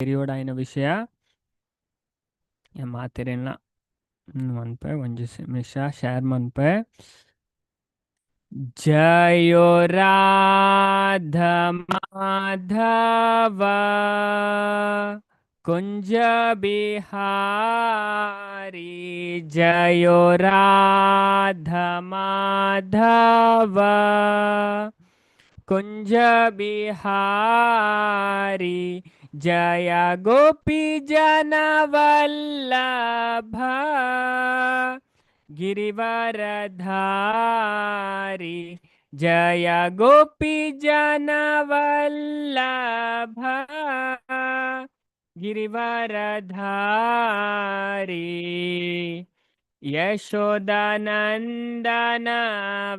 Period ಆಯ್ನ ವಿಷಯ ಮಾತಿರಲ್ಲ ಮನ್ಪೆ ಒಂಜಿ ನಿಮಿಷ ಶೇರ್ ಮನ್ಪೆ ಜಯೋ ರಾಧಾ ಮಾಧವ ಕುಂಜ ಬಿಹಾರಿ ಜಯೋ ರಾಧಾ ಮಾಧವ कुंज बिहारी जय गोपी जन वल्लभ गिरिवरधारी जय गोपी जन वल्लभ गिरिवरधारी यशोदानंदन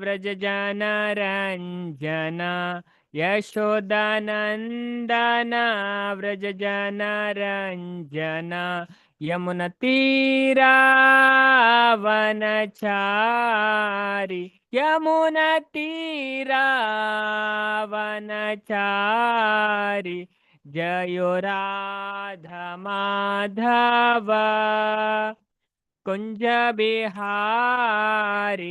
व्रज जन रंजना यशोदानंदन व्रज जन रंजना यमुना तीरा वनचारी यमुना तीरा वनचारी जयो राधा माधव कुंज बिहारी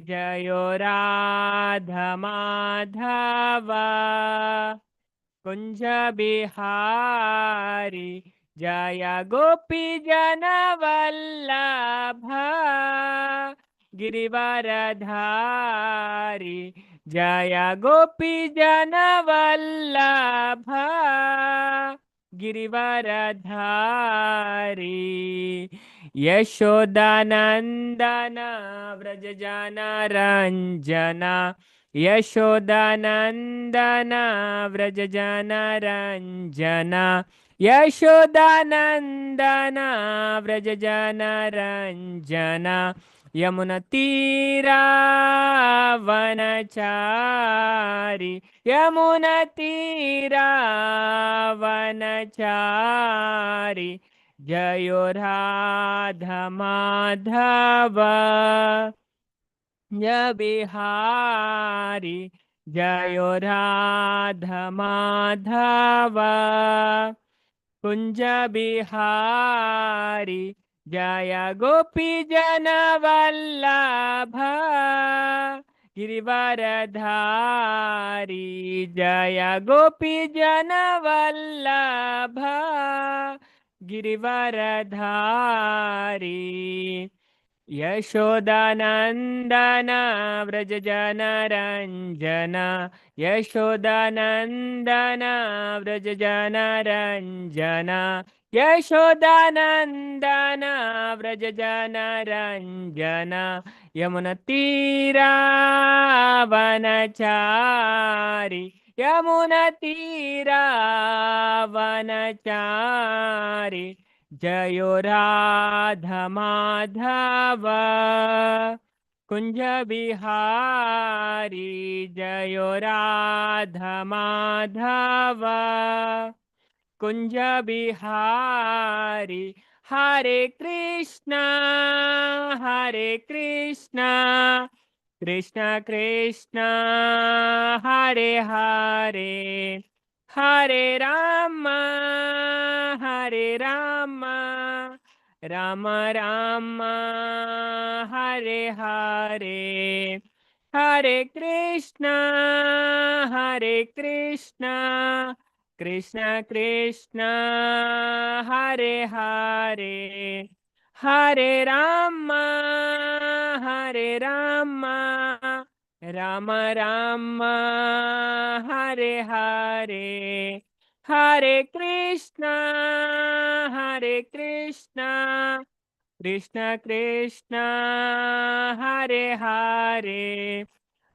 जयो राधा माधव कुंज बिहारी जय गोपी जन वल्लभ गिरिवरधारी जय गोपी जन वल्लभ गिरिवरधारी यशोदानंदन व्रज जन रंजना यशोदानंदन व्रज जन रंजना यशोदानंदन व्रज जन रंजना यमुना तीरा वनचारी यमुना तीरा वनचारी जयो राधा माधव जय बिहारी जयो राधा माधव कुंज बिहारी जय गोपी जन वल्लभ गिरिवरधारी जय गोपी जन वल्लभ गिरिवरधारी यशोदानंदन व्रज जन रंजना यशोदानंदन व्रज जन रंजना यशोदानंदन व्रज जन रंजना यमुना तीरा वनचारी यमुना तीरा वनचारी जयो राधा माधव कुंज बिहारी जयो राधा माधव कुंज बिहारी हरे कृष्णा कृष्ण कृष्ण हरे हरे हरे राम राम राम हरे हरे हरे कृष्ण कृष्ण कृष्ण हरे हरे हरे राम राम राम हरे हरे हरे कृष्ण कृष्ण कृष्ण हरे हरे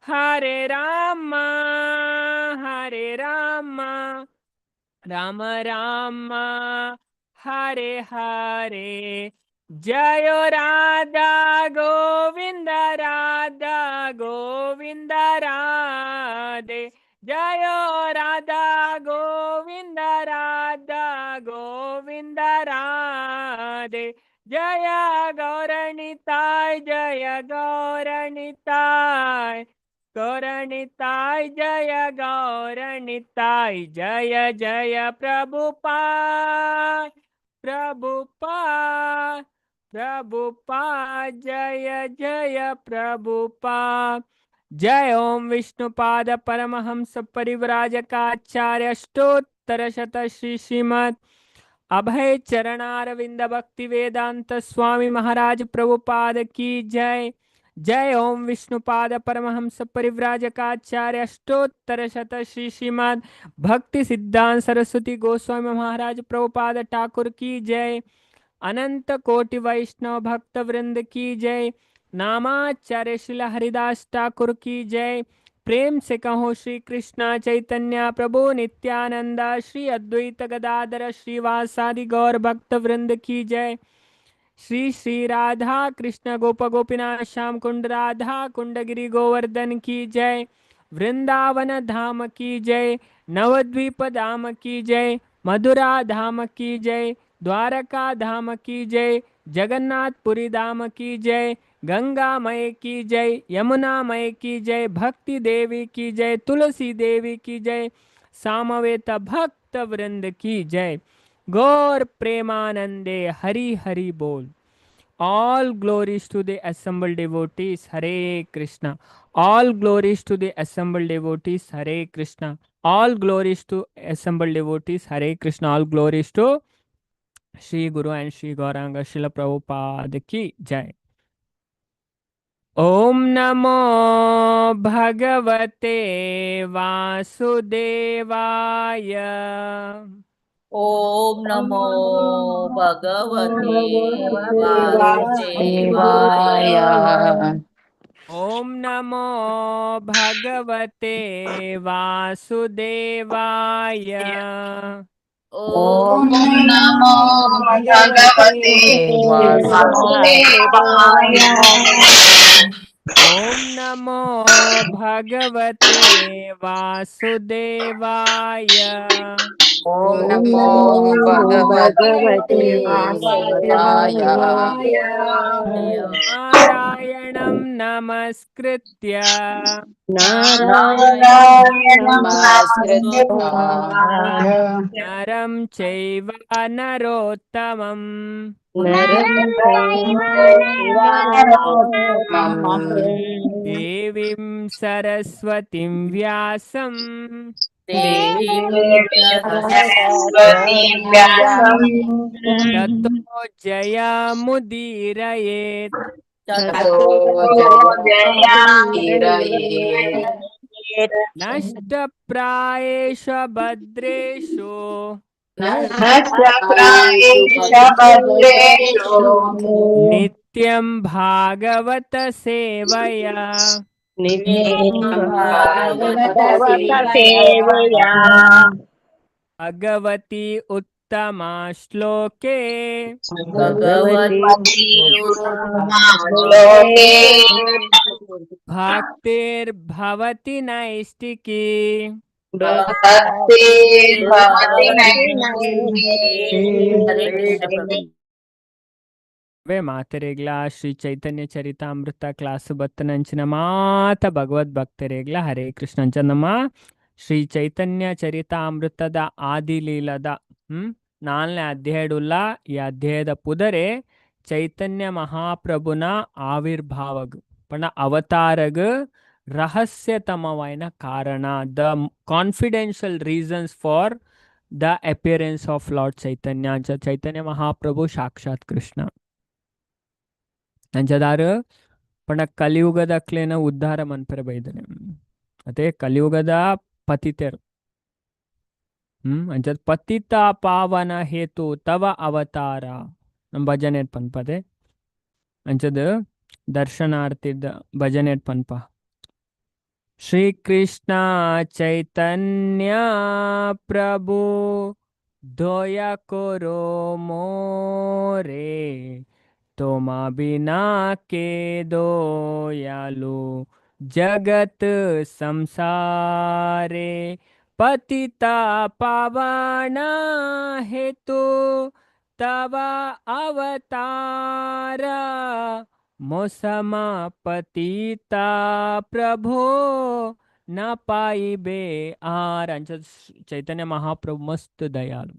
हरे राम राम राम हरे हरे जयो राधा गोविंद राधे जयो राधा गोविंद राधे जय गौरणिताय गौरनिताय जय गौरनिताय जय जय प्रभुपाद प्रभुपाद प्रभुपाद जय जय प्रभुपाद। जय ओम विष्णुपाद परमहंस परिव्राजकाचार्य अष्टोत्तर शत श्री श्रीमद अभय चरणारविंद भक्ति वेदांत स्वामी महाराज प्रभुपाद की जय। जय ओम विष्णुपाद परमहंस परिव्राजकाचार्य अष्टोत्तर शत श्री श्रीमद भक्ति सिद्धांत सरस्वती गोस्वामी महाराज प्रभुपाद ठाकुर की जय। अनंत कोटि वैष्णव भक्त वृंद की जय। नामाचार्य शिला हरिदास ठाकुर की जय। प्रेम से कहो श्री कृष्ण चैतन्य प्रभु नित्यानंद श्री अद्वैत गदाधर श्रीवासादि गौर भक्त वृंद की जय। श्री श्री राधा कृष्ण गोप गोपीनाथ श्याम कुंड राधा कुंड गिरी गोवर्धन की जय। वृंदावन धाम की जय। नवद्वीप धाम की जय। मधुरा धाम की जय। द्वारका धाम की जय। जगन्नाथपुरी धाम की जय। गंगा मय की जय। यमुना मय की जय। भक्ति देवी की जय। तुलसी देवी की जय। सामवेत भक्त वृंद की जय। गौर प्रेमानंदे हरि हरि बोल। All glories to the assembled devotees. Hare Krishna. All glories to the assembled devotees. Hare Krishna. All glories to assembled devotees. Hare Krishna. All glories to Shri Guru and Shri Gauranga Srila Prabhupada ki jai. Om Namo Bhagavate Vasudevaya. ओम नमो भगवते वासुदेवाय। देवाय ओम नमो भगवते वासुदेवाय। ओम ॐ नमो नमो भगवते भगवते वासुदेवाय। वासुदेवाय। ओम नमो भगवते वासुदेवाय। ॐ ओम नमो नमो भगवते भगवते वासुदेवाय। वासुदेवाय। नारायणं नमस्कृत्य नारायणं नारायणं नमस्कृत्य नमस्कृत्य नरं चैव नरोत्तमम् नरं चैव नरोत्तमम् देवीं सरस्वतीं व्यासं देवीं सरस्वती सरस्वतीं व्यासम् ततो जयमुदीरयेत्। ततो ततो जयामुदीरये। जयामुदीरये। नष्टप्रायेषु भद्रेषु नष्टप्रायेषु भद्रेषु भद्रेषु नित्यं भागवत सेवया नित्यं भागवत सेवया। भगवतसेवया भगवती उत्तमा श्लोके भगवती भगवती उत्तमश्लोके श्लोके भक्तिर्भवति नैष्टिकी। भक्तिर्भवति भक्तिर्भवति। नैष्ठिकी। हरे कृष्ण प्रभु। वे मातरेग्ला श्री चैतन्य चरितामृत क्लास बತ್ತनंचिन मात भगवದ್ ಭಕ್ತರೇಗ್ಲ ಹರೇ ಕೃಷ್ಣ ನಮ್ಮ ಶ್ರೀ ಚೈತನ್ಯ ಚರಿತಾಮೃತದ ಆದಿಲೀಲದ ನಾಲ್ನೇ ಅಧ್ಯಾಯಡುಲ್ಲ ಈ ಅಧ್ಯಾಯದ ಪುದರೆ ಚೈತನ್ಯ ಮಹಾಪ್ರಭುನ ಆವಿರ್ಭಾವಗ್ ಪಣ ಅವತಾರಗ್ ರಹಸ್ಯತಮವಾಯಿನ ಕಾರಣ the confidential reasons for the appearance of lord Chaitanya Chaitanya Mahaprabhu ಸಾಕ್ಷಾತ್ ಕೃಷ್ಣ ಅಂಚದಾರ ಪಣ ಕಲಿಯುಗದಕ್ಲೇನ ಉದ್ಧಾರ ಮನ್ಪರೆ ಬೈದನೆ ಅದೇ ಕಲಿಯುಗದ ಪತಿತೆರು ಅಂಚದ ಪತಿತ ಪಾವನ ಹೇತು ತವ ಅವತಾರ ನಮ್ಮ ಭಜನೆ ಪನ್ಪದೆ ಅಂಚದ ದರ್ಶನಾರ್ಥಿದ ಭಜನೆ ಪನ್ಪ ಶ್ರೀ ಕೃಷ್ಣ ಚೈತನ್ಯ ಪ್ರಭು ದಯ ಕೊರೋ ಮೋರೆ तोमा बिना के दोयालु जगत संसारे पतिता पावना हेतु तव अवतार मोसमा पतिता प्रभो न पाइबे आर आमचं चैतन्य महाप्रभू मस्त दयाळू.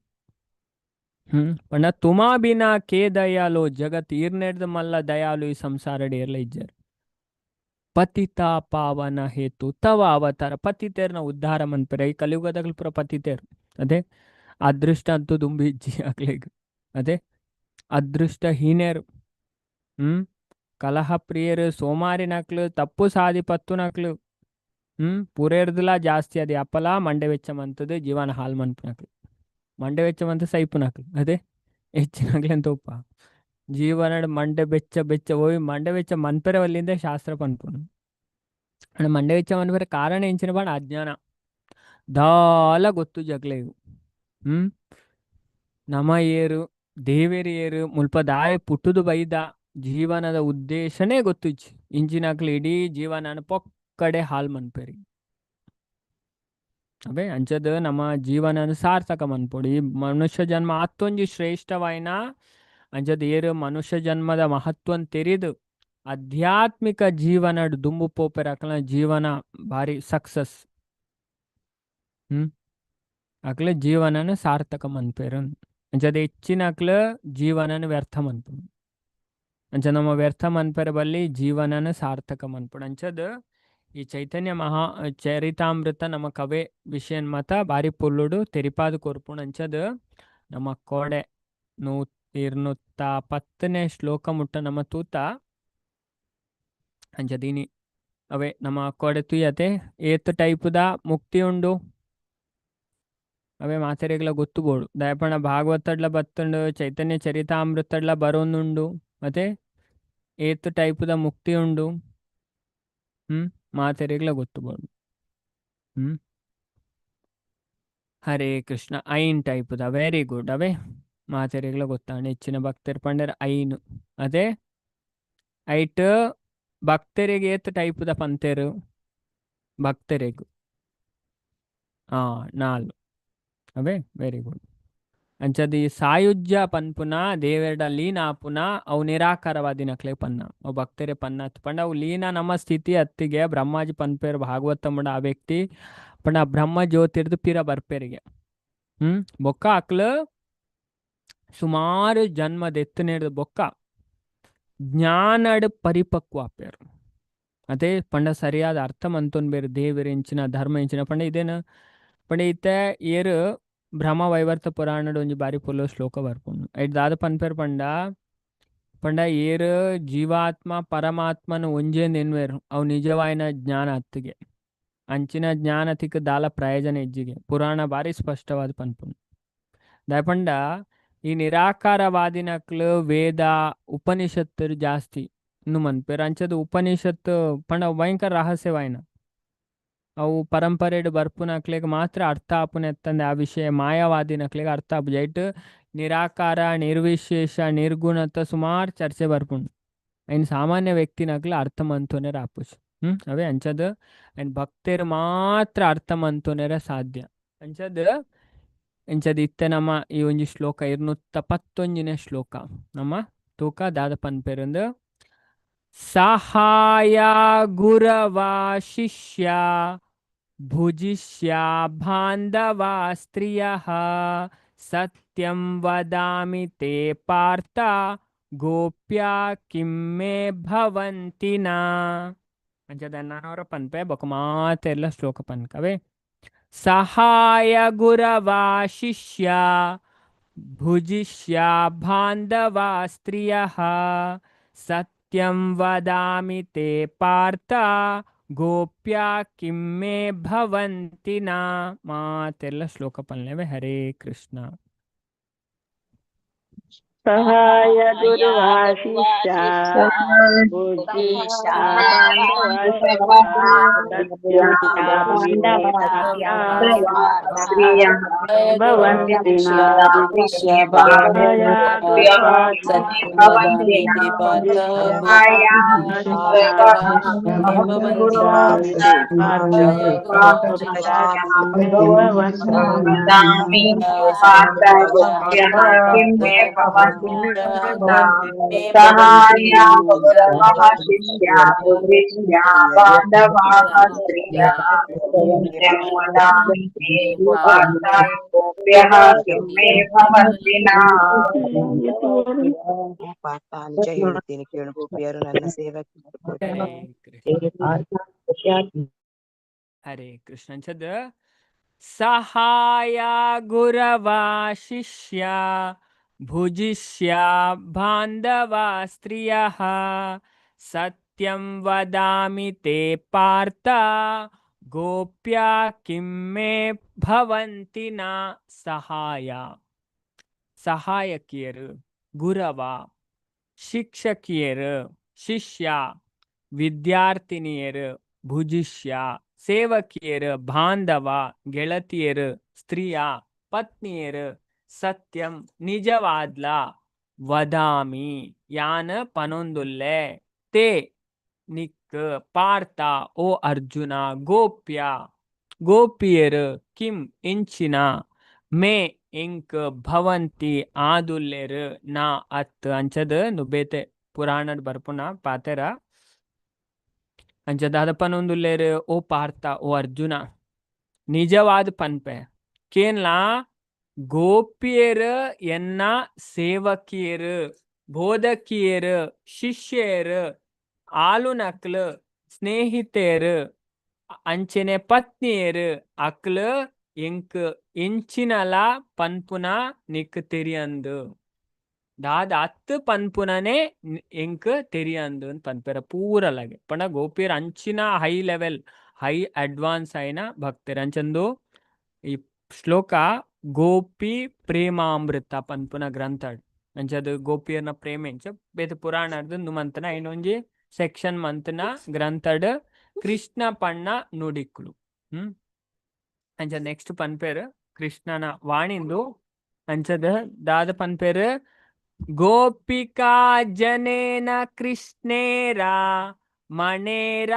पण तुम्हा बिना के दयालो जगत इर्नेड मल्ल दयालु ಈ ಸಂಸಾರಡ್ ಇರಲ ಇಜ್ಜರ್. ಪತಿತ ಪಾವನ ಹೇತು ತವ ಅವತಾರ ಪತಿತೇರ್ನ ಉದ್ಧಾರ ಮನ್ಪೆರೆ ಈ ಕಲಿಯುಗದಾಗಲು ಪುರ ಪತಿತೇರ್ ಅದೇ ಅದೃಷ್ಟ ಅಂತೂ ದುಂಬಿ ಇಜ್ಜಿ ಆಗ್ಲಿಗ್ ಅದೇ ಅದೃಷ್ಟ ಹೀನೇರು ಕಲಹ ಪ್ರಿಯರು ಸೋಮಾರಿ ನಕ್ಲು ತಪ್ಪು ಸಾದಿ ಪತ್ತು ನಕ್ಲು ಪುರೇರ್ದುಲ ಜಾಸ್ತಿ ಅದೇ ಅಪ್ಪಲ ಮಂಡೆ ವೆಚ್ಚ ಮಂತದು ಜೀವನ ಹಾಲ್ ಮನ್ಪನಕ್ಲು ಮಂಡೆ ವೆಚ್ಚ ಮಂತ ಸೈಪುನಕ್ಲು ಅದೇ ಹೆಚ್ಚಿನಾಗ್ಲೆಂತ ಉಪ್ಪ ಜೀವನ ಮಂಡೆ ಬೆಚ್ಚ ಬೆಚ್ಚ ಹೋಯ್ ಮಂಡೆ ವೆಚ್ಚ ಮನ್ಪೆರೆ ಅಲ್ಲಿಂದ ಶಾಸ್ತ್ರ ಪನ್ಪುನು ಅಂಡ್ ಮಂಡೆ ವೆಚ್ಚ ಮನ್ಪೆರೆ ಕಾರಣ ಎಂಚಿನ ಬಾಣ ಅಜ್ಞಾನ ದಾಲ ಗೊತ್ತು ಜಗ್ಲೆ ಇವು ನಮ ಏರು ದೇವೇರಿ ಏರು ಮುಲ್ಪ ದಾಯ ಪುಟ್ಟುದು ಬೈದ ಜೀವನದ ಉದ್ದೇಶನೇ ಗೊತ್ತು ಇಂಚಿನಾಕ್ಲು ಇಡೀ ಜೀವನ ಪೊಕ್ಕಡೆ ಹಾಲ್ ಮನ್ಪೆರಿ ಅಬೇ ಅಂಚದ ನಮ್ಮ ಜೀವನ ಸಾರ್ಥಕ ಮನ್ಪೊಡು ಈ ಮನುಷ್ಯ ಜನ್ಮ ಅತ್ತೊಂಜಿ ಶ್ರೇಷ್ಠವಾಯಿನ ಅಂಚದ ಏರು ಮನುಷ್ಯ ಜನ್ಮದ ಮಹತ್ವನ್ ತೆರಿದು ಆಧ್ಯಾತ್ಮಿಕ ಜೀವನ ದುಂಬು ಪೋಪೆರ ಅಕ್ಲ ಜೀವನ ಭಾರಿ ಸಕ್ಸಸ್ ಅಕ್ಲ ಜೀವನನ ಸಾರ್ಥಕ ಮನ್ಪೇರು ಅಂಚದ ಹೆಚ್ಚಿನ ಅಕ್ಲ ಜೀವನನ ವ್ಯರ್ಥ ಮನ್ಪುಡು ಅಂಚ ನಮ್ಮ ವ್ಯರ್ಥ ಮನ್ಪೆರ ಬಲ್ಲಿ ಜೀವನನ ಸಾರ್ಥಕ ಮನ್ಪುಡು ಅಂಚದ ಈ ಚೈತನ್ಯ ಮಹಾ ಚರಿತಾಮೃತ ನಮ್ಮ ಕವೆ ವಿಷಯನ್ ಮತ ಬಾರಿ ಪುಲ್ಲುಡು ತೆರಿಪಾದು ಕೊರ್ಪುಣ ಅಂಚದ ನಮ್ಮ ಕೋಡೆ 210ನೇ ಶ್ಲೋಕ ಮುಟ್ಟ ನಮ್ಮ ತೂತ ಅಂಚದೀನಿ ಅವೇ ನಮ್ಮ ಕೋಡೆ ತುಯ್ಯತೆ ಏತ್ ಟೈಪುದ ಮುಕ್ತಿ ಉಂಡು ಅವೇ ಮಾತೆರೆಗ್ಲ ಗೊತ್ತುಬೋಡು ದಯಪಣ ಭಾಗವತಡ್ಲ ಬತ್ತುಂಡು ಚೈತನ್ಯ ಚರಿತಾಮೃತಡ್ಲ ಬರೋನುಂಡು ಮತ್ತೆ ಏತ್ ಟೈಪುದ ಮುಕ್ತಿ ಉಂಡು ಮಾತೆರೆಗ್ಲ ಗೊತ್ತುಬೋಡು ಹರೇ ಕೃಷ್ಣ ಐನ್ ಟೈಪುದ ವೆರಿ ಗುಡ್ ಅವೇ ಮಾತೆರೆಗ್ಲ ಗೊತ್ತಾಂಡು ಹೆಚ್ಚಿನ ಭಕ್ತರು ಪಂಡರ ಐನು ಅದೇ ಐಟ್ ಭಕ್ತರಿಗೆ ಏತ್ ಟೈಪುದ ಪಂತೆರು ಭಕ್ತರಿಗೂ ನಾಲ್ ಅವೇ ವೆರಿ ಗುಡ್ ಅಂಚದಿ ಸಾಯುಜ್ಯ ಪನ್ಪುನ ದೇವೆರಡ ಲೀನ ಆಪುನ ಅವು ನಿರಾಕಾರವಾದಿ ನಕ್ಲೆ ಪನ್ನ ಅವು ಭಕ್ತರೆ ಪನ್ನ ಪಂಡ ಅವು ಲೀನ ನಮ್ಮ ಸ್ಥಿತಿ ಹತ್ತಿಗೆ ಬ್ರಹ್ಮಾಜಿ ಪನ್ಪೇರು ಭಾಗವತ ಮುಡ ಆ ವ್ಯಕ್ತಿ ಪಂಡ ಬ್ರಹ್ಮ ಜ್ಯೋತಿರ್ದು ಪಿರ ಬರ್ಪೇರಿಗೆ ಬೊಕ್ಕ ಅಕ್ಲು ಸುಮಾರು ಜನ್ಮದೆತ್ತು ನೇಡ್ದು ಬೊಕ್ಕ ಜ್ಞಾನಡ್ ಪರಿಪಕ್ವ ಆಪೇರು ಅದೇ ಪಂಡ ಸರಿಯಾದ ಅರ್ಥ ಮಂತೊನ್ ಬೇರು ದೇವರು ಎಂಚಿನ ಧರ್ಮ ಎಂಚಿನ ಪಂಡ ಇದೇನು ಪಂಡ ಇತ್ತೆ ಏರು ಬ್ರಹ್ಮ ವೈವರ್ತ ಪುರಾಣಡ್ ಒಂಜಿ ಬಾರಿ ಪೊಲೋ ಶ್ಲೋಕ ಬರ್ಪುಂಡು ಐಟ್ ದಾದ ಪನ್ಪೇರು ಪಂಡ ಏರು ಜೀವಾತ್ಮ ಪರಮಾತ್ಮನ ಒಂಜೇಂದು ಎನ್ವೇರು ಅವು ನಿಜವಾಯಿನ ಜ್ಞಾನ ಹತ್ತಿಗೆ ಅಂಚಿನ ಜ್ಞಾನ ತಿಕ್ಕ ದಾಲ ಪ್ರಯೋಜನ ಹೆಜ್ಜಿಗೆ ಪುರಾಣ ಬಾರಿ ಸ್ಪಷ್ಟವಾದ ಪನ್ಪುಂಡು ದಯಪಂಡ ಈ ನಿರಾಕಾರವಾದಿನಕ್ಲು ವೇದ ಉಪನಿಷತ್ತರು ಜಾಸ್ತಿ ಇನ್ನು ಮನ್ಪೇರು ಅಂಚದ ಉಪನಿಷತ್ತು ಪಂಡ ಭಯಂಕರ ರಹಸ್ಯವಾಯಿನ ಅವು ಪರಂಪರೆಡ್ ಬರ್ಪುನಕ್ಲೆಗ್ ಮಾತ್ರ ಅರ್ಥ ಆಪುನ ಎತ್ತಂದೆ ಆ ವಿಷಯ ಮಾಯವಾದಿ ನಕ್ಲೆಗ್ ಅರ್ಥ ಆಪು ಜೈಟ್ ನಿರಾಕಾರ ನಿರ್ವಿಶೇಷ ನಿರ್ಗುಣತ ಸುಮಾರು ಚರ್ಚೆ ಬರ್ಪುಂಡು ಐನ್ ಸಾಮಾನ್ಯ ವ್ಯಕ್ತಿ ನಕ್ಲ ಅರ್ಥ ಮಂತೋನೆರ ಆಪುಸ್ ಅವೇ ಅಂಚದ ಐನ್ ಭಕ್ತರು ಮಾತ್ರ ಅರ್ಥ ಮಂತೋನೆರ ಸಾಧ್ಯ ಅಂಚದ ಇತ್ತೆ ನಮ್ಮ ಈ ಒಂಜಿ ಶ್ಲೋಕ 211ನೇ ಶ್ಲೋಕ ನಮ್ಮ ತೂಕ ದಾದ ಪನ್ಪೇರಂದು ಸಹಾಯ ಗುರವ ಶಿಷ್ಯ ಭುಜಿಷ್ಯ ಬಾಂಧವ ಸ್ತ್ರೀಯ ಸತ್ಯಂ ವದಾಮಿ ತೇ ಪಾರ್ಥ ಗೋಪ್ಯ ಕಿಮ್ಮೆ ಭವಂತಿನ ಅಂಚದ ನಾನವರ ಪನ್ಪೆ ಬೊಕ ಮಾತೆಲ್ಲ ಶ್ಲೋಕ ಪನ್ಕವೇ ಸಹಾಯ ಗುರವ ಶಿಷ್ಯ ಭುಜಿಷ್ಯ ಬಾಂಧವ ಸ್ತ್ರೀಯ ಸತ್ಯಂ ವದಾಮಿ ತೇ ಪಾರ್ಥ ಗೋಪ್ಯ ಕಿಮ್ಮೆ ಭವಂತಿನ ಮಾತೆಲ್ಲ ಶ್ಲೋಕ ಪಲ್ಲೆವೆ ಹರೇ ಕೃಷ್ಣ ಸಹಾಯ ದುರ್ವಾಶಿಷ್ಯ ಬುದ್ಧಿಷ್ಯ ಸಹಾಯ ಗೌರವಃ ಶಿಷ್ಯ ಭುಜಿಷ್ಯ ಬಾಂಧವಾಃ ಸ್ತ್ರಿಯ ನಿತ್ಯಂ ವದಾಮಿ ಪಾರ್ಥ ಗೋಪ್ಯಃ ಕಿಂ ಮೇ ಭವಂತಿನಾ. ಪಾರ್ಥ ಅಂಚ ಹೇಳುತ್ತೇನೆ ಕೇಳು ಗೋಪಿಯರು ನನ್ನ ಸೇವಕಿ. ಹರೇ ಕೃಷ್ಣ ಅಂಚದ ಸಹಾಯ ಗುರವ ಶಿಷ್ಯ ಭುಜಿಷ್ಯ ಬಾಂಧವ ಸ್ತ್ರಿಯ ಸತ್ಯಂ ವದಾಮಿ ತೇ ಪಾರ್ಥ ಗೋಪ್ಯ ಕಿಂ ಮೇ ಭವಂತಿ ನ. ಸಹಾಯಕಿಯರು, ಗುರವ ಶಿಕ್ಷಕಿಯರು, ಶಿಷ್ಯ ವಿದ್ಯಾರ್ಥಿನಿಯರು, ಭುಜಿಷ್ಯ ಸೇವಕಿಯರು, ಬಾಂಧವ ಗೆಳತಿಯರು, ಸ್ತ್ರೀಯ ಪತ್ನಿಯರು, ಸತ್ಯಂ ನಿಜವಾದ್ಲ, ವದಾಮಿ ಯಾನ ಪನೊಂದುಲ್ಲೆ, ತೇ ನಿಕ್ ಪಾರ್ಥ ಓ ಅರ್ಜುನ, ಗೋಪ್ಯ ಗೋಪಿಯರು, ಕಿಂ ಇಂಚಿನ, ಮೇ ಇಂಕ್ ಭವಂತಿ ಆದುಲ್ಲೆರು ನಾ ಅತ್ ಅಂಚದ ನುಬೇತೆ ಪುರಾಣದ ಬರ್ಪುನ ಪಾತೆರ ಅಂಚದಾದ ಪನೊಂದುಲ್ಲೆರು ಓ ಪಾರ್ಥ ಓ ಅರ್ಜುನ ನಿಜವಾದ ಪನ್ಪೆ ಕೇನ್ಲಾ ಗೋಪಿಯರು ಎನ್ನ ಸೇವಕಿಯರು, ಬೋಧಕಿಯರು, ಶಿಷ್ಯರು, ಆಲುನಕ್ಲು ಸ್ನೇಹಿತೆಯರು, ಅಂಚನೆ ಪತ್ನಿಯರು ಅಕ್ಲು ಎಂಕ್ ಇಂಚಿನಲ ಪನ್ಪುನ ನಿಕ್ ತೆರಿಯಂದು ದಾದ ಅತ್ತು ಪನ್ಪುನನೆ ಎಂಕ್ ತೆರಿಯಂದು ಪನ್ಪೆರ ಪೂರಲಾಗೆ ಪಂಡ ಗೋಪಿಯರ್ ಅಂಚಿನ ಹೈ ಲೆವೆಲ್ ಹೈ ಅಡ್ವಾನ್ಸ್ అయిన ಭಕ್ತರು ಅಂಚಂದು ಈ ಶ್ಲೋಕ ಗೋಪಿ ಪ್ರೇಮಾಮೃತ ಪನ್ಪುನ ಗ್ರಂಥಡ್ ಅಂಚದು ಗೋಪಿಯರ್ನ ಪ್ರೇಮ ಎಂಚ ಬೇತ ಪುರಾಣದ ಮಂತನ ಇನ್ನೊಂಜಿ ಸೆಕ್ಷನ್ ಮಂತನ ಗ್ರಂಥಡ್ ಕೃಷ್ಣ ಪಣ್ಣ ನುಡಿಕ್ಲು ಅಂಚ ನೆಕ್ಸ್ಟ್ ಪನ್ಪೇರು ಕೃಷ್ಣನ ವಾಣಿಂದು ಅಂಚದ ದಾದ ಪನ್ಪೇರು ಗೋಪಿಕಾ ಜನೇನ ಕೃಷ್ಣೇರ ಮಣೇರ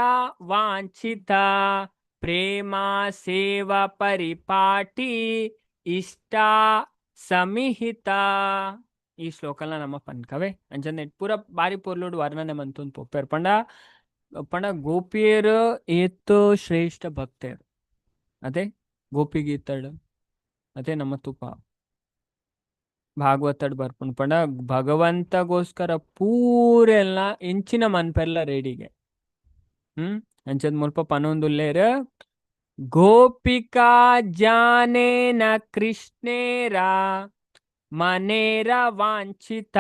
ವಾಂಛಿತ ಪ್ರೇಮ ಸೇವ ಪರಿಪಾಟಿ ಇಷ್ಟ ಸಮಿಹಿತ. ಈ ಶ್ಲೋಕಲ ನಮ್ಮ ಪನ್ಕವೆ ಅಂಚಂದ ಪೂರ ಬಾರಿ ಪೊರ್ಲುಡು ವರ್ಣನೆ ಮಂತುನ್ ಪೊಪ್ಪೇರು ಪಂಡ ಗೋಪಿಯರು ಏತು ಶ್ರೇಷ್ಠ ಭಕ್ತರು ಅದೇ ಗೋಪಿಗೀತಡ್ ಅದೇ ನಮ್ಮ ತುಪ ಭಾಗವತಡ್ ಬರ್ಪುಂಡು ಪಂಡ ಭಗವಂತಗೋಸ್ಕರ ಪೂರೆಲ್ಲ ಇಂಚಿನ ಮನ್ಪೆಲ್ಲ ರೆಡಿಗೆ ಅಂಚದ್ ಮುಲ್ಪ ಪನೊಂದುಲ್ಲೇರು ಗೋಪಿಕಾ ಜಾನೇನ ಕೃಷ್ಣೇರ ಮನೇರ ವಾಂಛಿತ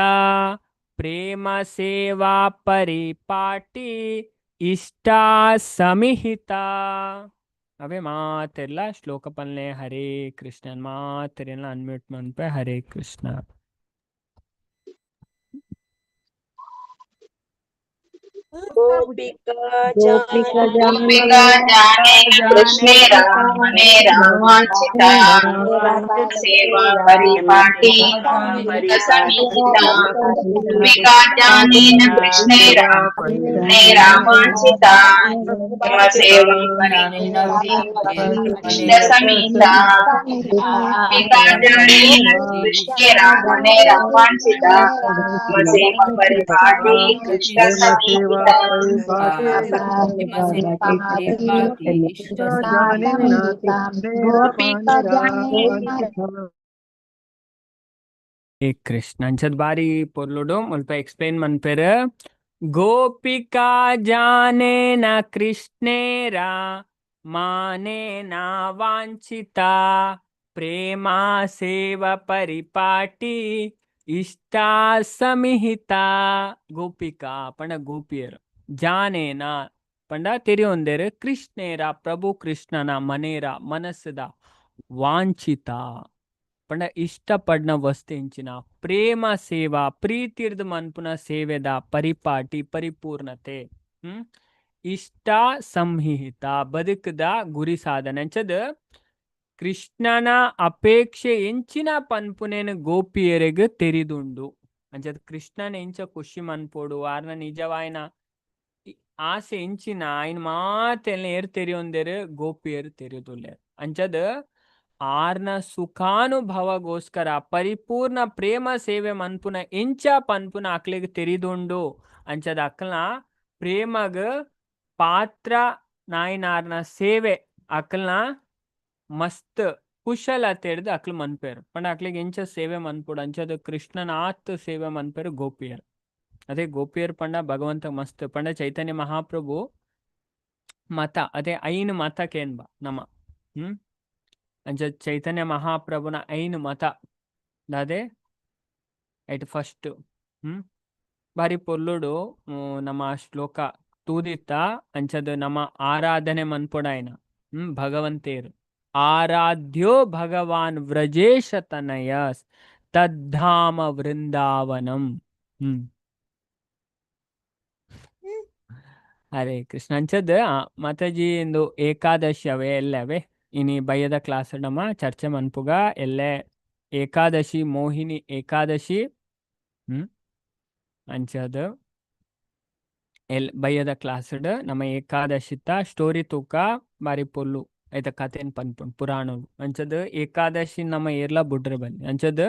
ಪ್ರೇಮ ಸೇವಾ ಪರಿಪಾಟಿ ಇಷ್ಟ ಸಮಿಹಿತ. ಅವೇ ಮಾತೆಲ್ಲ ಶ್ಲೋಕ ಪಲ್ಲೆ ಹರೇ ಕೃಷ್ಣ ಮಾತೆಲ್ಲ ಅನ್ಮ್ಯೂಟ್ ಮನ್ಪೆ ಹರೇ ಕೃಷ್ಣ. ಗೋಪಿಕಾ ಜಾನೇ ಕೃಷ್ಣೇರ ಮನೇರ ವಾಂಛಿತ ಸೇವಾ ಪರಿಪಾಟಿ ಸಮಿಹಿತ. ಗೋಪಿಕಾ ಜಾನೇನ ಕೃಷ್ಣೇರ ಮನೇರ ವಾಂಛಿತ ಸೇವಾ ಪರಿಪಾಟಿ ಇಷ್ಟ ಸಮಿಹಿತ. ಗೋಪಿಕಾ ಜಾನೇನ ಕೃಷ್ಣೇರ ಮನೇರ ವಾಂಛಿತ ಸೇವಾ ಪರಿಪಾಟಿ ಕೃಷ್ಣ ಸಮಿಹಿತ. ಕೃಷ್ಣ ಅಂಚದ್ ಬಾರಿ ಪೊರ್ಲುಡು ಮುಲ್ಪ ಎಕ್ಸ್ಪ್ಲೇನ್ ಮನ್ಪೇರು ಗೋಪಿಕಾ ಜಾನೇನ ಕೃಷ್ಣೇರ ಮಾನೇನ ವಾಂಛಿತ ಪ್ರೇಮ ಸೇವ ಪರಿಪಾಟಿ ಇಷ್ಟ ಸಮಿಹಿತ. ಗೋಪಿಕಾ ಪಂಡ ಗೋಪಿಯರು ಜಾನೇನ ಪಂಡ ತೆರಿಯೊಂದೇರು ಕೃಷ್ಣೇರ ಪ್ರಭು ಕೃಷ್ಣನ ಮನೇರ ಮನಸ್ಸದ ವಾಂಛಿತ ಪಂಡ ಇಷ್ಟಪಡ್ನ ವಸ್ತು ಇಂಚಿನ ಪ್ರೇಮ ಸೇವಾ ಪ್ರೀತಿರ್ದ ಮನ್ಪುನ ಸೇವೆದ ಪರಿಪಾಟಿ ಪರಿಪೂರ್ಣತೆ ಇಷ್ಟ ಸಂಹಿತ ಬದುಕದ ಗುರಿ ಸಾಧನೆ ಅಂಚದ ಕೃಷ್ಣನ ಅಪೇಕ್ಷೆ ಎಂಚಿನ ಪನ್ಪುನೇನು ಗೋಪಿಯರಿಗೆ ತೆರಿದುಂಡು ಅಂಚದ ಕೃಷ್ಣನ ಎಂಚ ಖುಷಿ ಮನ್ಪೋಡು ಆರ್ನ ನಿಜವಾಯಿನ ಆಸೆ ಎಂಚಿನ ಆಯ್ನ ಮಾತೆಲ್ಲ ಏರ್ ತೆರಿಯೊಂದೇರು ಗೋಪಿಯರು ತೆರಿದುಲ್ಲೇರು ಅಂಚದ ಆರ್ನ ಸುಖಾನುಭವಗೋಸ್ಕರ ಪರಿಪೂರ್ಣ ಪ್ರೇಮ ಸೇವೆ ಮನ್ಪುನ ಎಂಚ ಪನ್ಪುನ ಅಕ್ಲಿಗೆ ತೆರಿದುಂಡು ಅಂಚದ ಅಕ್ಲನ ಪ್ರೇಮಗ ಪಾತ್ರ ನಾಯಿನಾರ್ನ ಸೇವೆ ಅಕ್ಲನ ಮಸ್ತ್ ಕುಶಲತೆ ಹಿಡ್ದು ಅಕ್ಲು ಮನ್ಪೇರು ಪಂಡ ಅಕ್ಲಿಗೆ ಎಂಚ ಸೇವೆ ಮನ್ಪುಡು ಅಂಚದ ಕೃಷ್ಣನಾತ್ ಸೇವೆ ಮನ್ಪೇರು ಗೋಪಿಯರ್. ಅದೇ ಗೋಪಿಯರ್ ಪಂಡ ಭಗವಂತ ಮಸ್ತ್ ಪಂಡ ಚೈತನ್ಯ ಮಹಾಪ್ರಭು ಮತ ಅದೇ ಐನ್ ಮತ ಕೇನ್ಬ ನಮ ಅಂಚ ಚೈತನ್ಯ ಮಹಾಪ್ರಭುನ ಐನ್ ಮತ ಅದೇ ಐಟ್ ಫಸ್ಟ್ ಬಾರಿ ಪೊಲ್ಲುಡು ನಮ್ಮ ಶ್ಲೋಕ ತೂದಿತ್ತ ಅಂಚದ ನಮ್ಮ ಆರಾಧನೆ ಮನ್ಪೊಡಾಯ್ನ ಭಗವಂತೇರು ಆರಾಧ್ಯ ಭಗವಾನ್ ವ್ರಜೇಶ ತನಯಸ್ ತದ್ಧಾಮ ವೃಂದಾವನಂ. ಹರೇ ಕೃಷ್ಣ ಅಂಚದ ಮಾತಾಜಿ ಇಂದು ಏಕಾದಶಿ ಅವೇ ಎಲ್ಲವೇ ಇನಿ ಬಯ್ಯದ ಕ್ಲಾಸ್ ನಮ್ಮ ಚರ್ಚೆ ಮನ್ಪುಗ ಎಲ್ಲೇ ಏಕಾದಶಿ ಮೋಹಿನಿ ಏಕಾದಶಿ ಅಂಚದ ಬಯ್ಯದ ಕ್ಲಾಸ್ ನಮ್ಮ ಏಕಾದಶಿತ ಸ್ಟೋರಿ ತೂಕ ಬಾರಿ ಪೊಲ್ಲು ಐತ ಕಥೆನ್ ಪನ್ಪುಂಡು ಪುರಾಣವು ಅಂಚದ ಏಕಾದಶಿ ನಮ್ಮ ಏರ್ಲ ಬುಡ್ರೆ ಬನ್ನಿ ಅಂಚದ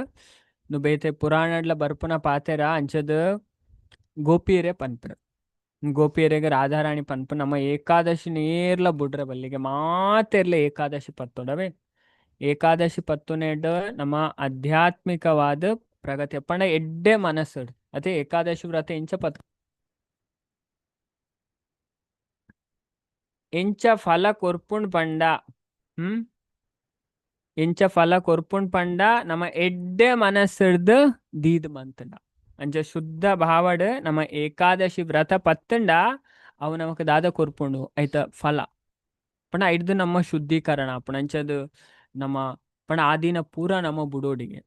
ನು ಬೇತೆ ಪುರಾಣಡ್ಲ ಬರ್ಪುನ ಪಾತೆರ ಅಂಚದ ಗೋಪಿಯರೇ ಪನ್ಪುರ ಗೋಪಿಯರಿಗೆ ರಾಧಾರಾಣಿ ಪನ್ಪು ನಮ್ಮ ಏಕಾದಶಿ ನೇರ್ಲ ಬುಡ್ರೆ ಬಲ್ಲಿಗೆ ಮಾತೆರ್ಲೆ ಏಕಾದಶಿ ಪತ್ತೊಡವೆ ಏಕಾದಶಿ ಪತ್ತುನೇಡ್ ನಮ್ಮ ಆಧ್ಯಾತ್ಮಿಕವಾದ ಪ್ರಗತಿ ಪಂಡ ಎಡ್ಡೆ ಮನಸ್ಸು ಅದೇ ಏಕಾದಶಿ ವ್ರತ ಎಂಚ ಎಂಚ ಫಲ ಕೊರ್ಪುಂಡ್ ಪಂಡ ಎಂಚ ಫಲ ಕೊರ್ಪುಂಡ್ ಪಂಡ ನಮ್ಮ ಎಡ್ಡೆ ಮನಸ್ಸಿಡ್ದು ದೀದ್ ಮಂತಂಡ ಅಂಚ ಶುದ್ಧ ಭಾವಡ್ ನಮ್ಮ ಏಕಾದಶಿ ವ್ರತ ಪತ್ತಂಡ ಅವು ನಮಕ್ ದಾದ ಕೊರ್ಪುಂಡು ಐತ ಫಲ ಪಂಡ ಐಡ್ದು ನಮ್ಮ ಶುದ್ಧೀಕರಣ ಪಣ ಅಂಚದು ನಮ್ಮ ಪಣ ಆದಿನ ಪೂರ ನಮ್ಮ ಬುಡೋಡಿಗೆ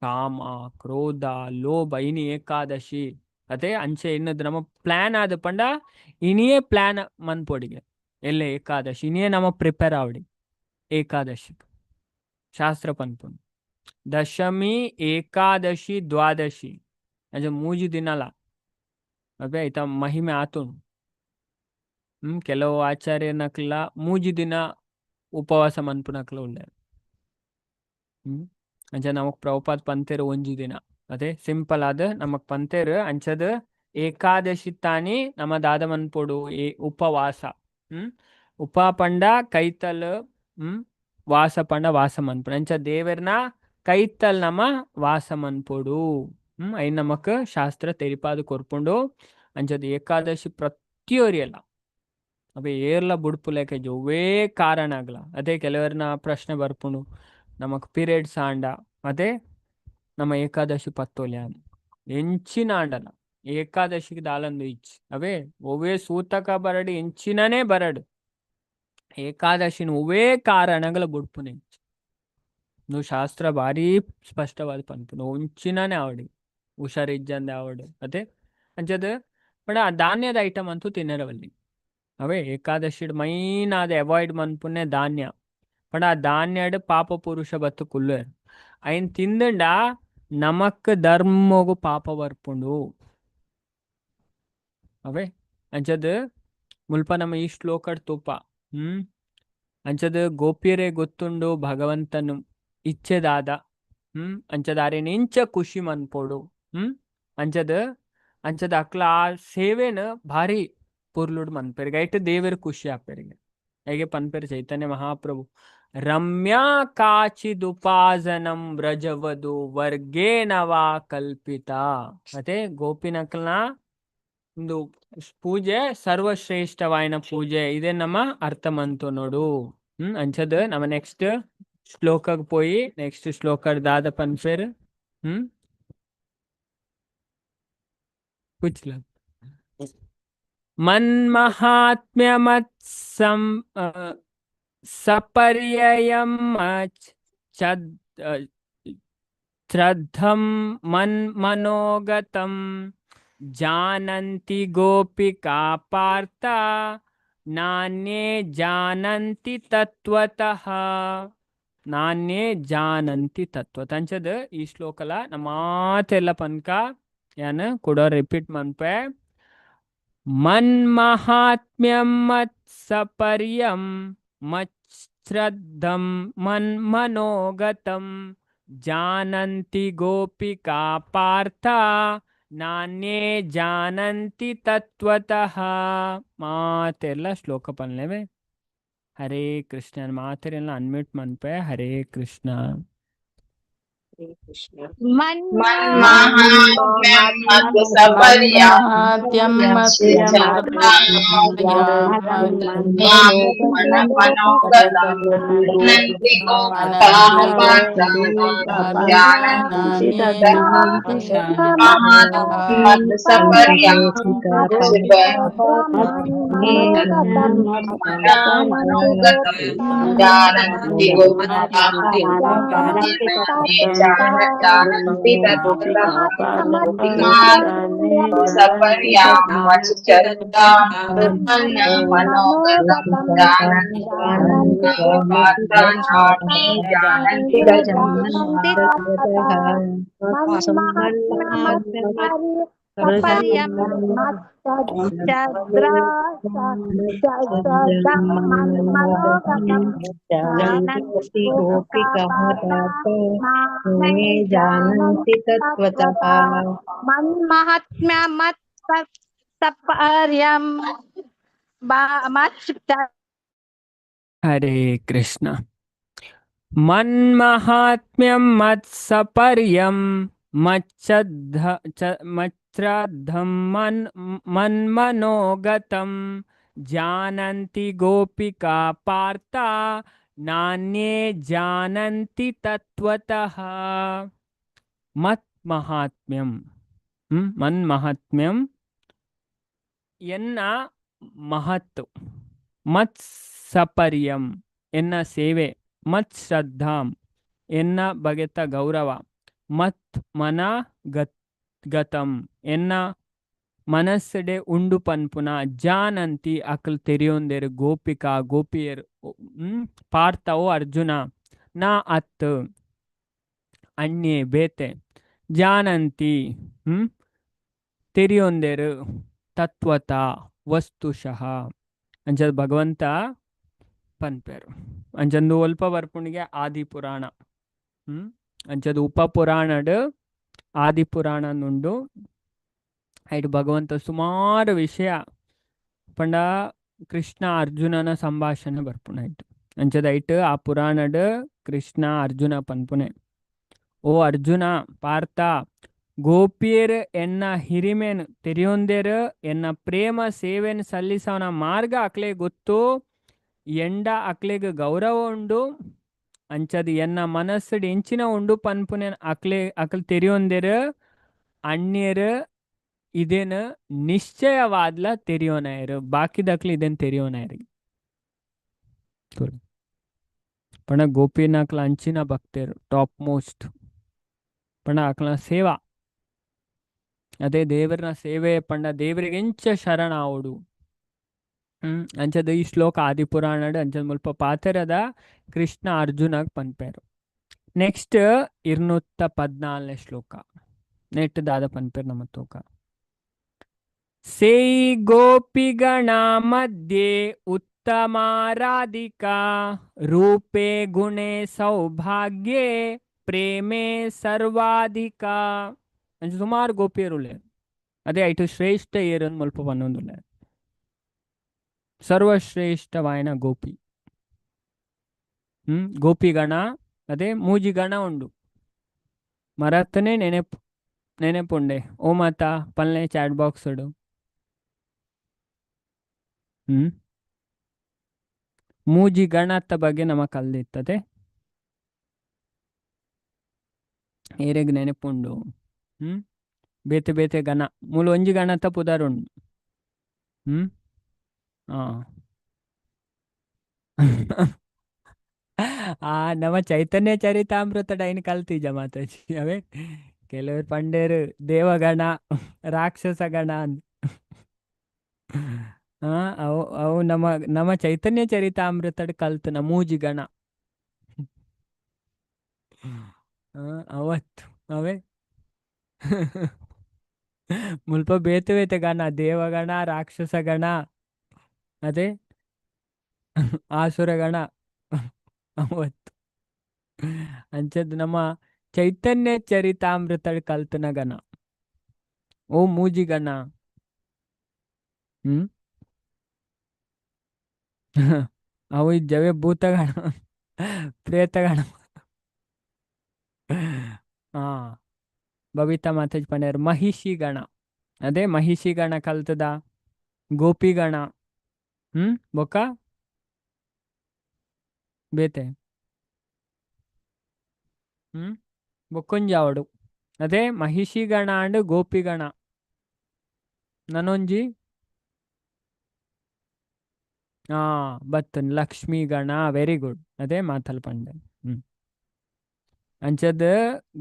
ಕಾಮ ಕ್ರೋಧ ಲೋಭ ಇನಿ ಏಕಾದಶಿ ಅದೇ ಅಂಚೆ ಇನ್ನದು ನಮ್ಮ ಪ್ಲಾನ್ ಆದ ಪಂಡ ಇನಿಯೇ ಪ್ಲಾನ್ ಮನ್ಪೊಡಿಗೆ ಎಲ್ಲೇ ಏಕಾದಶಿ ಇನಿಯೇ ನಮ್ಮ ಪ್ರಿಪೇರ್ ಆವಡಿ ಏಕಾದಶಿ ಶಾಸ್ತ್ರ ಪನ್ಪುಂಡು ದಶಮಿ ಏಕಾದಶಿ ದ್ವಾದಶಿ ಅಂಚ ಮೂಜಿ ದಿನಲ ಅದೇ ಐತ ಮಹಿಮೆ ಆತುಂಡು ಕೆಲವು ಆಚಾರ್ಯನಕ್ಲ ಮೂಜಿ ದಿನ ಉಪವಾಸ ಮನ್ಪುನಕ್ಲ ಉಳ್ಳೆ ಅಂಚ ನಮಕ್ ಪ್ರಭುಪಾದ್ ಪಂತೇರು ಒಂಜಿ ದಿನ ಅದೇ ಸಿಂಪಲ್ ಆದ ನಮಕ್ ಪಂತೇರು ಅಂಚದ ಏಕಾದಶಿ ತಾನಿ ನಮ್ಮ ದಾದ ಮನ್ಪೊಡು ಉಪವಾಸ ಉಪ ಪಂಡ ಕೈತಲ್ ವಾಸ ಪಂಡ ವಾಸ ಮನ್ಪುಡು ಅಂಚ ದೇವರ್ನ ಕೈತಲ್ ನಮ್ಮ ವಾಸ ಮನ್ಪೊಡು ಐ ನಮಕ್ ಶಾಸ್ತ್ರ ತೆರಿಪಾದು ಕೊರ್ಪುಂಡು ಅಂಚದ ಏಕಾದಶಿ ಪ್ರತಿಯೊರಿಯಲ್ಲ ಅವೇ ಏರ್ಲ ಬುಡ್ಪುಲೇಕ ಜೊವ್ವೇ ಕಾರಣ ಆಗ್ಲ ಅದೇ ಕೆಲವರ್ನ ಪ್ರಶ್ನೆ ಬರ್ಪುಂಡು ನಮಕ್ ಪೀರಿಯಡ್ಸ್ ಆಂಡ ಅದೇ ನಮ್ಮ ಏಕಾದಶಿ ಪತ್ತೋಲ್ಯ ಎಂಚಿನ ಆಂಡಲ ಏಕಾದಶಿಗೆ ದಾಲಂದು ಇಚ್ ಅವೇ ಒವೇ ಸೂತಕ ಬರಡು ಎಂಚಿನನೇ ಬರಡು ಏಕಾದಶಿನ ಒವೇ ಕಾರಣಗಳ ಬುಡ್ಪುನೆ ನೀವು ಶಾಸ್ತ್ರ ಭಾರಿ ಸ್ಪಷ್ಟವಾದ ಪನ್ಪುನು ಒಂಚಿನನೇ ಆವಡಿ ಹುಷಾರಿಜ್ಜಂದೆ ಆವಡು ಅದೇ ಅಂಚದ ಬಡ ಧಾನ್ಯದ ಐಟಮ್ ಅಂತೂ ತಿನ್ನರವಲ್ಲಿ ಅವೇ ಏಕಾದಶಿ ಮೈನ್ ಆದ ಅವಾಯ್ಡ್ ಮನ್ಪುನೆ ಧಾನ್ಯ ಪಂಡ ಆ ಧಾನ್ಯಡ್ ಪಾಪ ಪುರುಷ ಬತ್ತು ಕುಲ್ಲು ಐನ್ ತಿಂದಂಡ ನಮಕ್ ಧರ್ಮಗು ಪಾಪ ಬರ್ಪುಂಡು ಅವೇ ಅಂಚದ ಮುಲ್ಪ ನಮ್ಮ ಈ ಶ್ಲೋಕಡ್ ತೂಪ ಅಂಚದ ಗೋಪ್ಯರೇ ಗೊತ್ತುಂಡು ಭಗವಂತನು ಇಚ್ಛೆದಾದ ಅಂಚದಾರೆ ನೆಂಚ ಖುಷಿ ಮನ್ಪೋಡು ಅಂಚದ ಅಕ್ಲ ಆ ಸೇವೆನ ಭಾರಿ ಪುರ್ಲುಡ್ ಮನ್ಪೇರಿಗೆ ಐಟ್ ದೇವರ ಖುಷಿ ಆಪೇರಿಗೆ ಹೇಗೆ ಪನ್ಪೇರು ಚೈತನ್ಯ ಮಹಾಪ್ರಭು ರಮ್ಯಾ ಕಾಚಿದುಪಾಸನಂ ವ್ರಜವದು ವರ್ಗೇನವಾ ಕಲ್ಪಿತ ಅದೇ ಗೋಪಿನಕಲ್ನ ಒಂದು ಪೂಜೆ ಸರ್ವಶ್ರೇಷ್ಠವಾಯಿನ ಪೂಜೆ ಇದೇ ನಮ್ಮ ಅರ್ಥ ಮಂತು ನೋಡು ಅಂಚದ ನಮ್ಮ ನೆಕ್ಸ್ಟ್ ಶ್ಲೋಕಕ್ಕೆ ಪೋಯಿ ನೆಕ್ಸ್ಟ್ ಶ್ಲೋಕ ದಾದ ಪನ್ಪೇರ್ ಕುಚ್ಲ ಮನ್ಮಹಾತ್ಮ್ಯ ಮತ್ ಸಪರ್ಯಯಂ ಶ್ರದ್ಧಂ ಮನೋಗತಂ ಜಾನಂತಿ ಗೋಪಿಕಾ ಪಾರ್ಥ ನಾನ್ಯೇ ಜಾನಂತಿ ತತ್ವತಃ ನಾನ್ಯೇ ಜಾನಂತಿ ತತ್ವತ ಅಂಚದ ಈ ಶ್ಲೋಕಲ ನಮ್ಮ ಮಾತೆಲ್ಲ ಪನ್ಕ ಯಾನ್ ಕೂಡ ರಿಪೀಟ್ ಮನ್ಪೆ ಮನ್ಮಹಾತ್ಮ್ಯಂ ಮತ್ ಸಪರ್ಯಂ ಮತ್ मच्छ्रद्धं मन्मनोगतं जानन्ति गोपिका पार्थ ನಾಣ್ಯೇ ಜಾನಂತಿ ತತ್ವತಃ. ಮಾತೆಲ್ಲ ಶ್ಲೋಕ ಪಲ್ಲೇವೆ. ಹರೇ ಕೃಷ್ಣ ಮಾತೆಲ್ಲ ಅನ್ಮ್ಯೂಟ್ ಮನ್ಪೆ. ಹರೇ ಕೃಷ್ಣ. ಮನ್ಮಹಾತ್ಮ್ಯಂ ಮತ್ತು ಸಪರ್ಯಾಂ ಮನೋಗತಂ ನಂತಿ ಜಾನಂತಿ ಮತ್ತು ಸಪರ್ಯಾಂ ಮನೋಗತಂ ಜಾನಂತಿ जानन्ति तत्त्वतः सपर्यां वचश्चर्यां मनोगतं जानन्ति जानन्ति जानन्ति तत्त्वतः मन्महात्म्य मत् सपर्यं ಹರೇ ಕೃಷ್ಣ. ಮನ್ಮಹಾತ್ಮ್ಯಂ ಮತ್ಸಪರ್ಯಂ ಮಚ್ಛ್ರದ್ಧಂ ಮನ್ಮನೋಗತಂ ಜಾನಂತಿ ಗೋಪಿಕಾ ಪಾರ್ಥ ನಾಣ್ಯೇ ಜಾನಂತಿ ತತ್ವತಃ. ಮತ್ ಮಹಾತ್ಮ್ಯಂ ಮನ್ಮಹಾತ್ಮ್ಯಂ ಎನ್ನ ಮಹತ್ತು, ಮತ್ ಸಪರ್ಯಂ ಎನ್ನ ಸೇವೆ, ಮತ್ ಶ್ರದ್ಧಾಂ ಎನ್ನ ಬಗೆತ ಗೌರವ, ಮತ್ ಮನ ಗತಂ ಎನ್ನ ಮನಸ್ಸಡೆ ಉಂಡು ಪನ್ಪುನ ಜಾನಂತಿ ಅಕಲ್ ತೆರೆಯೊಂದೇರು ಗೋಪಿಕಾ ಗೋಪಿಯರು ಪಾರ್ಥವೋ ಅರ್ಜುನ ನಾ ಅತ್ ಅಣ್ಯೆ ಬೇತೆ ಜಾನಂತಿ ತೆರೆಯೊಂದೇರು ತತ್ವತ ವಸ್ತುಶಃ ಅಂಚದ ಭಗವಂತ ಪನ್ಪೇರು. ಅಂಚಂದು ಒಲ್ಪ ಬರ್ಪುಣಿಗೆ ಆದಿಪುರಾಣ ಅಂಚದು ಉಪಪುರಾಣಡ್ ಆದಿಪುರಾಣ ನುಂಡು ಐಟು ಭಗವಂತ ಸುಮಾರು ವಿಷಯ ಪಂಡ ಕೃಷ್ಣ ಅರ್ಜುನನ ಸಂಭಾಷಣೆ ಬರ್ಪುಣ ಐಟು. ಅಂಚದ ಐಟು ಆ ಪುರಾಣಡ್ ಕೃಷ್ಣ ಅರ್ಜುನ ಪನ್ಪುನೆ. ಓ ಅರ್ಜುನ ಪಾರ್ಥ ಗೋಪಿಯರ್ ಎನ್ನ ಹಿರಿಮೆನ್ ತೆರೆಯೊಂದೇರು ಎನ್ನ ಪ್ರೇಮ ಸೇವೆನ್ ಸಲ್ಲಿಸವನ ಮಾರ್ಗ ಅಕ್ಲೆ ಗೊತ್ತು, ಎಂಡ ಅಕ್ಲೆಗ್ ಗೌರವ ಉಂಡು, ಅಂಚದು ಎನ್ನ ಮನಸ್ಸು ಎಂಚಿನ ಉಂಡು ಪನ್ಪುನೆ ಅಕ್ಲೆ ತೆರೆಯೊಂದೇರು ಅಣ್ಯರು ಇದೇನು ನಿಶ್ಚಯವಾದ್ಲ ತೆರೆಯೋನಾಯರು, ಬಾಕಿದಕ್ಲೆ ಇದೇನು ತೆರೆಯೋನಾಯರಿ ಪಣ ಗೋಪಿನ ಅಕ್ಲ ಅಂಚಿನ ಭಕ್ತರು ಟಾಪ್ ಮೋಸ್ಟ್ ಪಣ ಅಕ್ಲ ಸೇವಾ ಅದೇ ದೇವರನ ಸೇವೆ ಪಂಡ ದೇವರಿಗೆ ಎಂಚ ಶರಣ ಆವಡು. ಅಂಚದ ಈ ಶ್ಲೋಕ ಆದಿಪುರಾಣಡ್ ಅಂಚದ ಮುಲ್ಪ ಪಾತೆರದ ಕೃಷ್ಣ ಅರ್ಜುನಗ್ ಪನ್ಪೇರು. ನೆಕ್ಸ್ಟ್ 214ನೇ ಶ್ಲೋಕ ನೆಟ್ ದಾದ ಪನ್ಪೇರು ನಮ್ಮ ತೋಕ. ಸೇ ಗೋಪಿಗಣ ಮಧ್ಯೆ ಉತ್ತಮಾರಾಧಿಕಾ ರೂಪೇ ಗುಣೇ ಸೌಭಾಗ್ಯೇ ಪ್ರೇಮೇ ಸರ್ವಾಧಿಕಾ. ಅಂಚ ಸುಮಾರು ಗೋಪಿಯರುಲೆ ಅದೇ ಐಟು ಶ್ರೇಷ್ಠ ಏರನ್ ಮುಲ್ಪ ಪನ್ನೊಂದುಲ್ಲೆ ಸರ್ವಶ್ರೇಷ್ಠವಾಯನ ಗೋಪಿ ಗೋಪಿಗಣ ಅದೇ ಮೂಜಿಗಣ ಉಂಡು ಮರತ್ತನೇ ನೆನೆಪುಂಡೆ ಓ ಮಾತ ಪಲ್ಲೆ ಚಾಟ್ ಬಾಕ್ಸ್ ಉಡು ಮೂಜಿ ಗಣತ್ತ ಬಗ್ಗೆ ನಮ ಕಲ್ದಿತ್ತದೆ ಏರೆಗ್ ನೆನೆಪುಂಡು. ಬೇತೆ ಬೇತೆ ಗಣ ಮೂಲು ಒಂಜಿ ಗಣತ ಪುದರುಂಡು. ನಮ್ಮ ಚೈತನ್ಯ ಚರಿತಾಮೃತ ಡೈನ್ ಕಲ್ತೀಜ ಮಾತಾಜಿ ಅವೇ ಕೆಲವರು ಪಂಡೇರು ದೇವಗಣ ರಾಕ್ಷಸ ಗಣ ಅವು ಅವು ನಮ್ಮ ಚೈತನ್ಯ ಚರಿತಾಮೃತಡ್ ಕಲ್ತು ಮೂಜಿ ಗಣ ಅವತ್ತು ಅವೇ ಮುಲ್ಪ ಬೇತೆ ಬೇತೆ ಗಣ ದೇವಗಣ ರಾಕ್ಷಸ ಗಣ ಅದೇ ಆಸುರಗಣ ಅವತ್ತು ಅಂಚದ್ದು ನಮ್ಮ ಚೈತನ್ಯ ಚರಿತಾಮೃತ ಕಲ್ತನ ಗಣ ಓ ಮೂಜಿ ಗಣ ಹ್ಮ್ ಅವು ಇದ್ದವೆ ಭೂತಗಣ ಪ್ರೇತಗಣ ಹಾ ಬಬಿತಾ ಮಾತಾಜ್ ಪಂಡ್ಯಾರು ಮಹಿಷಿ ಗಣ ಅದೇ ಮಹಿಷಿ ಗಣ ಕಲ್ತದ ಗೋಪಿಗಣ ಬೊಕ್ಕ ಬೇತೆ ಬೊಕ್ಕೊಂಜಾವಡು ಅದೇ ಮಹಿಷಿ ಗಣ ಅಂಡ್ ಗೋಪಿಗಣ ನನೊಂಜಿ ಬತ್ತನ್ ಲಕ್ಷ್ಮಿ ಗಣ ವೆರಿ ಗುಡ್ ಅದೇ ಮಾತಲ್ ಪಂಡೆ ಅಂಚದ್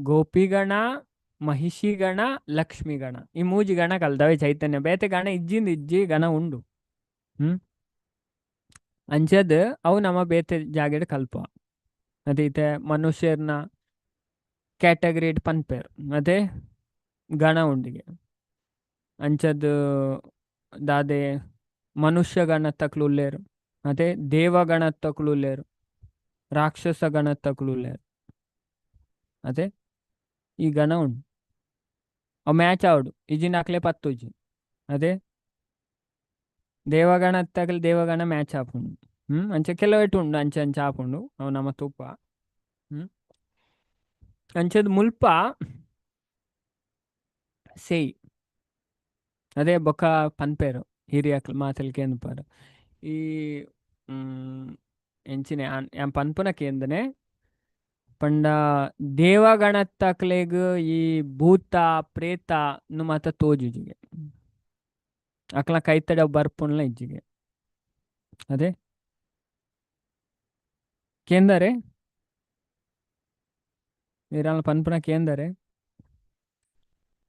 ಗೋಪಿಗಣ ಮಹಿಷಿ ಗಣ ಲಕ್ಷ್ಮಿ ಗಣ ಈ ಮೂಜಿ ಗಣ ಕಲ್ದವೆ ಚೈತನ್ಯ ಬೇತೆ ಗಣ ಇಜ್ಜಿಂದ ಇಜ್ಜಿ ಗಣ ಉಂಡು ಅಂಚದ್ ಅವು ನಮ್ಮ ಬೇತೆ ಜಾಗೆಡ್ ಕಲ್ಪ ಅದೀತೆ ಮನುಷ್ಯರ್ನ ಕ್ಯಾಟಗರಿಡ್ ಪನ್ಪೇರ್ ಅದೇ ಗಣ ಉಂಡಿಗೆ ಅಂಚದ್ ದಾದೆ ಮನುಷ್ಯ ಗಣ ತಕ್ಲುಲ್ಲೇರು ಅದೇ ದೇವಗಣ ತಕ್ಲುಲ್ಲೇರು ರಾಕ್ಷಸ ಗಣ ತಕ್ಲುಲ್ಲೇರು ಅದೇ ಈ ಗಣ ಉಂಡು ಅವು ಮ್ಯಾಚ್ ಆವಡು ಇಜಿನ ಹಾಕ್ಲೆ ಪತ್ತುಜಿ ಅದೇ ದೇವಗಣ ತಗಲ್ ದೇವಗಣ ಮ್ಯಾಚ್ ಆಪುಂಡು ಅಂಚೆ ಕೆಲವೆಟ್ಟು ಉಂಡು ಅಂಚೆ ಅಂಚೆ ಆಪುಂಡು ಅವು ನಮ್ಮ ತುಪ್ಪ ಅಂಚದ್ ಮುಲ್ಪ ಸೇಯ್ ಅದೇ ಬೊಕ್ಕ ಪನ್ಪೇರು ಹಿರಿಯ ಮಾತಲ್ ಕೇಂದ್ಪಾರು ಈ ಎಂಚಿನ ಪನ್ಪುನ ಕೇಂದನೆ ಪಂಡ ದೇವಗಣ ತಕ್ಲೆಗ್ ಈ ಭೂತ ಪ್ರೇತ ನು ಮಾತ ತೋಜುಜಿಗೆ ಅಕ್ಲ ಕೈತಡ ಬರ್ಪುಣ್ಲ ಇಜ್ಜಿಗೆ ಅದೇ ಕೇಂದರೆ ನೀರಾಲ ಪನ್ಪುನ ಕೇಂದರೆ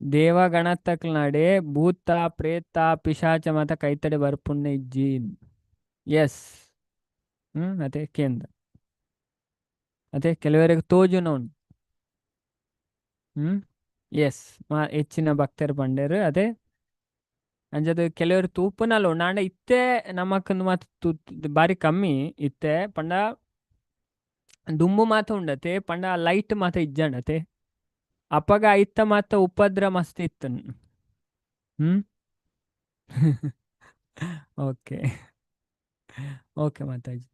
ದೇವಗಣ ತಕ್ಲನಾಡೆ ಭೂತ ಪ್ರೇತ ಪಿಶಾಚ ಮಾತ ಕೈತಡೆ ಬರ್ಪುಣ್ಣ ಇಜ್ಜಿ ಎಸ್ ಅದೇ ಕೇಂದ್ರ ಅದೇ ಕೆಲವರಿಗೆ ತೋಜುನ ಉಂಟು ಎಸ್ ಹೆಚ್ಚಿನ ಭಕ್ತರು ಪಂಡೇರು ಅದೇ ಅಂಜದು ಕೆಲವರು ತೂಪುನಲ್ಲ ನಾಂಡ ಇತ್ತೆ ನಮಕ್ ಮಾತು ಬಾರಿ ಕಮ್ಮಿ ಇತ್ತೆ ಪಂಡ ದುಂಬು ಮಾತ ಉಂಡತೆ ಪಂಡ ಲೈಟ್ ಮಾತ ಇಜ್ಜಂಡತೆ ಅಪ್ಪಗ ಇತ್ತ ಮಾತ ಉಪದ್ರ ಮಸ್ತ್ ಇತ್ತನ್ ಓಕೆ ಓಕೆ ಮಾತಾಜಿ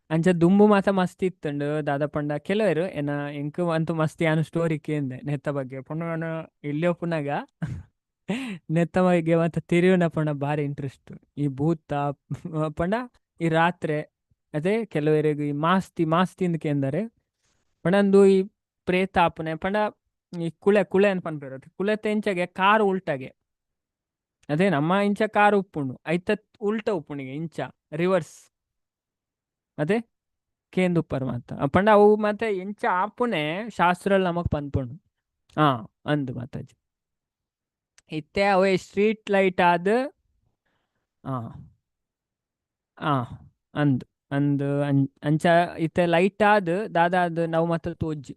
ಅಂಚದ್ ದುಂಬು ಮಾತ ಮಸ್ತ್ ಇತ್ತಂಡು ದಾದ ಪಂಡ ಕೆಲವರು ಏನ ಎಂಕ್ ಅಂತೂ ಮಸ್ತಿ ಅನು ಸ್ಟೋರಿ ಕೇಂದೆ ನೆತ್ತ ಬಗ್ಗೆ ಪುಣ್ಣ ಇಲ್ಲಿಯೋ ಪುನಗ ನೆತ್ತ ಬಗ್ಗೆ ಮತ್ತೆ ತಿರುವಿನ ಪಂಡ ಭಾರಿ ಇಂಟ್ರೆಸ್ಟ್ ಈ ಭೂತ ಪಂಡ ಈ ರಾತ್ರಿ ಅದೇ ಕೆಲವರಿಗೆ ಈ ಮಾಸ್ತಿಂದ ಕೇಂದರೆ ಪಂಡಂದು ಈ ಪ್ರೇತ ಆಪನೆ ಪಂಡ ಈ ಕುಳೆ ಅಂತ ಪನ್ಪಿರತ್ತೆ ಕುಳೆ ತೆಂಚಗೆ ಕಾರು ಉಲ್ಟಾಗೆ ಅದೇ ನಮ್ಮ ಇಂಚ ಕಾರು ಉಪ್ಪುಂಡು ಐತ ಉಲ್ಟ ಉಪ್ಪುಣಿಗೆ ಇಂಚ ರಿವರ್ಸ್ ಅದೇ ಕೇಂದುಪ್ಪರ್ ಮಾತ ಪಂಡ ಅವು ಮತ್ತೆ ಎಂಚ ಆಪುನೆ ಶಾಸ್ತ್ರಲ್ ನಮಕ್ ಪನ್ಪುಂಡು ಅಂದು ಮಾತಾಜಿ ಇತ್ತೆ ಅವೇ ಸ್ಟ್ರೀಟ್ ಲೈಟ್ ಆದ ಅಂದು ಅಂಚ ಇತ್ತೆ ಲೈಟ್ ಆದ ದಾದಾದ ನಾವು ಮಾತ್ರ ತೋಜ್ಜಿ